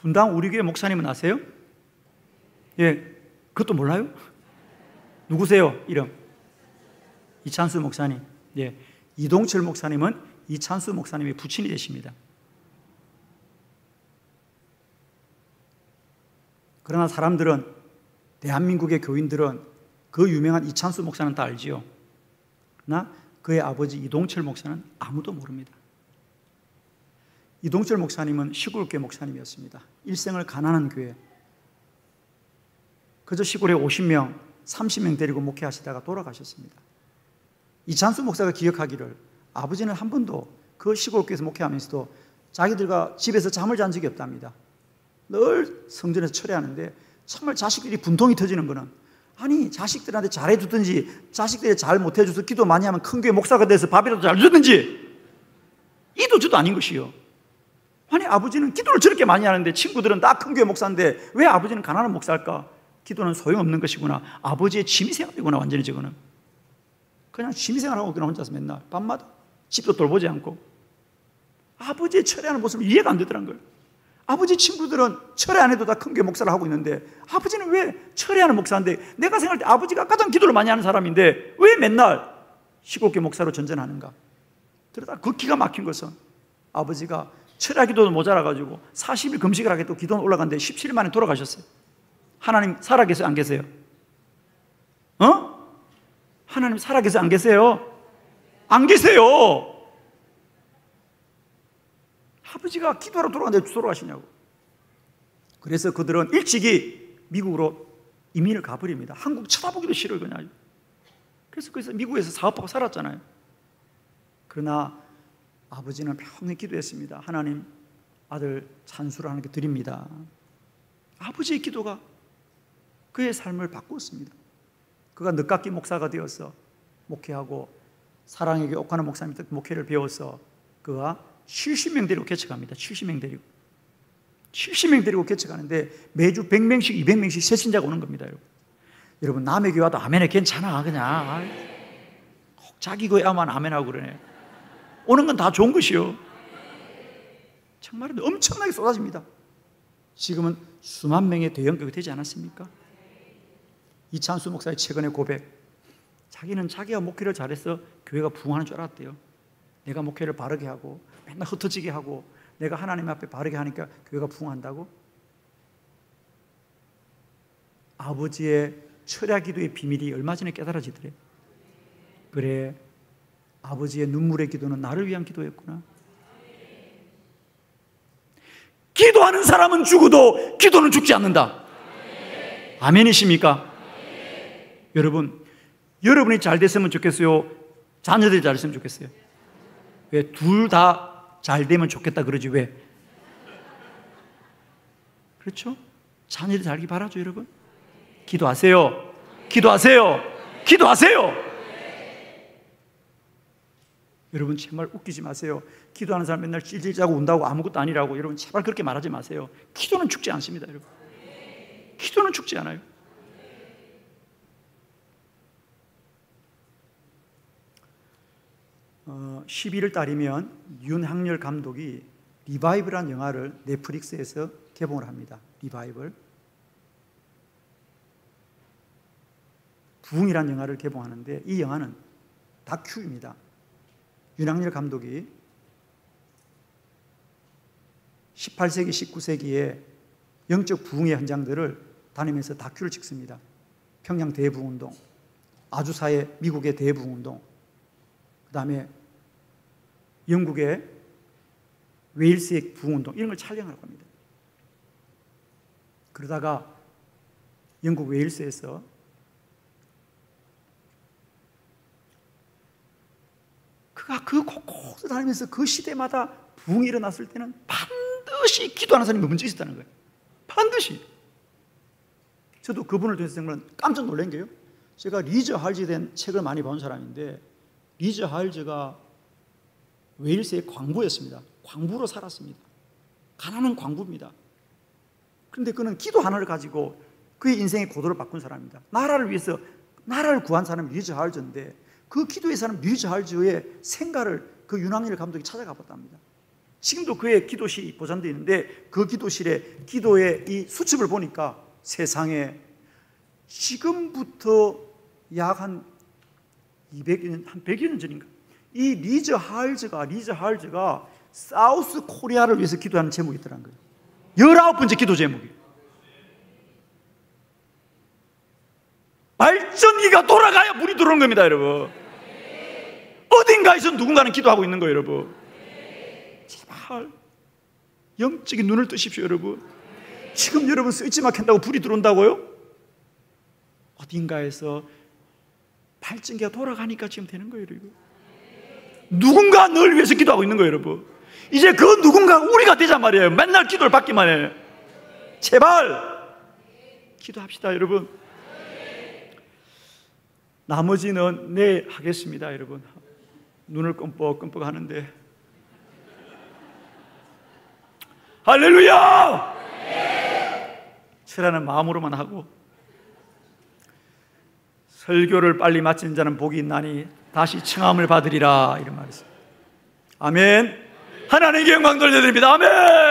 분당 우리 교회 목사님은 아세요? 예, 그것도 몰라요? 누구세요? 이름? 이찬수 목사님. 예, 이동철 목사님은 이찬수 목사님의 부친이 되십니다. 그러나 사람들은, 대한민국의 교인들은 그 유명한 이찬수 목사는 다 알지요. 그러나 그의 아버지 이동철 목사는 아무도 모릅니다. 이동철 목사님은 시골교회 목사님이었습니다. 일생을 가난한 교회, 그저 시골에 50명, 30명 데리고 목회하시다가 돌아가셨습니다. 이찬수 목사가 기억하기를 아버지는 한 번도 그 시골교회에서 목회하면서도 자기들과 집에서 잠을 잔 적이 없답니다. 늘 성전에서 철회하는데 정말 자식들이 분통이 터지는 거는, 아니 자식들한테 잘해주든지 자식들이 잘 못해줘서 기도 많이 하면 큰 교회 목사가 돼서 밥이라도 잘 주든지, 이도 저도 아닌 것이요. 아니 아버지는 기도를 저렇게 많이 하는데 친구들은 다 큰 교회 목사인데 왜 아버지는 가난한 목사일까? 기도는 소용없는 것이구나. 아버지의 취미생활이구나. 완전히 저거는 그냥 취미생활하고 그냥 혼자서 맨날 밤마다 집도 돌보지 않고 아버지의 철회하는 모습을 이해가 안 되더란 거예요. 아버지 친구들은 철회 안 해도 다 큰 교회 목사를 하고 있는데 아버지는 왜 철회하는 목사인데, 내가 생각할 때 아버지가 가장 기도를 많이 하는 사람인데 왜 맨날 시골교회 목사로 전전하는가? 그러다 그 기가 막힌 것은 아버지가 철야 기도도 모자라가지고 40일 금식을 하겠다고 기도는 올라갔는데 17일 만에 돌아가셨어요. 하나님 살아계세요, 안 계세요? 하나님 살아계세요, 안 계세요? 안 계세요. 아버지가 기도하러 돌아갔는데 돌아가시냐고. 그래서 그들은 일찍이 미국으로 이민을 가버립니다. 한국 쳐다보기도 싫어요, 그냥. 그래서 미국에서 사업하고 살았잖아요. 그러나 아버지는 평생 기도했습니다. 하나님, 아들 찬수를 하나님께 드립니다. 아버지의 기도가 그의 삶을 바꾸었습니다. 그가 늦깎이 목사가 되어서 목회하고 사랑에게 옥하는 목사님한테 목회를 배워서 그가 70명 데리고 개척합니다. 70명 데리고 개척하는데 매주 100명씩 200명씩 새 신자가 오는 겁니다. 여러분 남의 교회 와도 아멘해 괜찮아. 그냥 꼭 자기 교회만 아멘하고 그러네. 오는 건 다 좋은 것이요. 정말 엄청나게 쏟아집니다. 지금은 수만 명의 대형교회 되지 않았습니까? 이찬수 목사의 최근의 고백, 자기는 자기가 목회를 잘해서 교회가 부흥하는 줄 알았대요. 내가 목회를 바르게 하고 맨날 흩어지게 하고 내가 하나님 앞에 바르게 하니까 교회가 부흥한다고? 아버지의 철야 기도의 비밀이 얼마 전에 깨달아지더래. 그래, 아버지의 눈물의 기도는 나를 위한 기도였구나. 기도하는 사람은 죽어도 기도는 죽지 않는다. 아멘이십니까? 여러분, 여러분이 잘 됐으면 좋겠어요? 자녀들이 잘 됐으면 좋겠어요? 왜 둘 다 잘 되면 좋겠다 그러지 왜? 그렇죠? 자녀들이 살기 바라죠, 여러분. 기도하세요. 기도하세요. 기도하세요. 여러분 정말 웃기지 마세요. 기도하는 사람 맨날 찔찔 짜고 운다고 아무것도 아니라고. 여러분 제발 그렇게 말하지 마세요. 기도는 죽지 않습니다, 여러분. 기도는 죽지 않아요. 어, 11월 달이면 윤학열 감독이 리바이벌이라는 영화를 넷플릭스에서 개봉을 합니다. 리바이벌. 부흥이라는 영화를 개봉하는데 이 영화는 다큐입니다. 윤학열 감독이 18세기, 19세기의 영적 부흥의 현장들을 다니면서 다큐를 찍습니다. 평양 대부흥운동, 아주사의 미국의 대부흥운동, 그 다음에 영국의 웨일스의 부흥운동, 이런 걸 촬영하고 합니다. 그러다가 영국 웨일스에서 그가 그 곳곳을 다니면서 그 시대마다 부흥이 일어났을 때는 반드시 기도하는 사람이 먼저 있었다는 거예요. 반드시. 저도 그분을 통해서 정말 깜짝 놀란 게요, 제가 리저 할즈에 대한 책을 많이 본 사람인데 리저 할즈가 웨일스의 광부였습니다. 광부로 살았습니다. 가난한 광부입니다. 그런데 그는 기도 하나를 가지고 그의 인생의 고도를 바꾼 사람입니다. 나라를 위해서 나라를 구한 사람이 리저 할즈인데 그 기도의 사람 리저 할즈의 생가를 그 윤학열 감독이 찾아가 봤답니다. 지금도 그의 기도실이 보존되어 있는데 그 기도실에 기도의 이 수첩을 보니까 세상에 지금부터 약 한 200년, 한 100여 년 전인가 이 리저 할즈가 사우스 코리아를 위해서 기도하는 제목이 있더라는 거예요. 19번째 기도 제목이. 발전기가 돌아가야 물이 들어오는 겁니다, 여러분. 어딘가에서 누군가는 기도하고 있는 거예요, 여러분. 제발 영적인 눈을 뜨십시오, 여러분. 지금 여러분 스위치 막힌다고 불이 들어온다고요? 어딘가에서 발전기가 돌아가니까 지금 되는 거예요, 여러분. 누군가 널 위해서 기도하고 있는 거예요, 여러분. 이제 그 누군가가 우리가 되자 말이에요. 맨날 기도를 받기만 해. 제발 기도합시다, 여러분. 나머지는 내일 하겠습니다, 여러분. 눈을 끔뻑끔뻑 하는데 할렐루야! 철하는 마음으로만 하고 설교를 빨리 마치는 자는 복이 있나니 다시 청함을 받으리라, 이런 말이 있습니다. 아멘. 하나님께 영광 돌려드립니다. 아멘.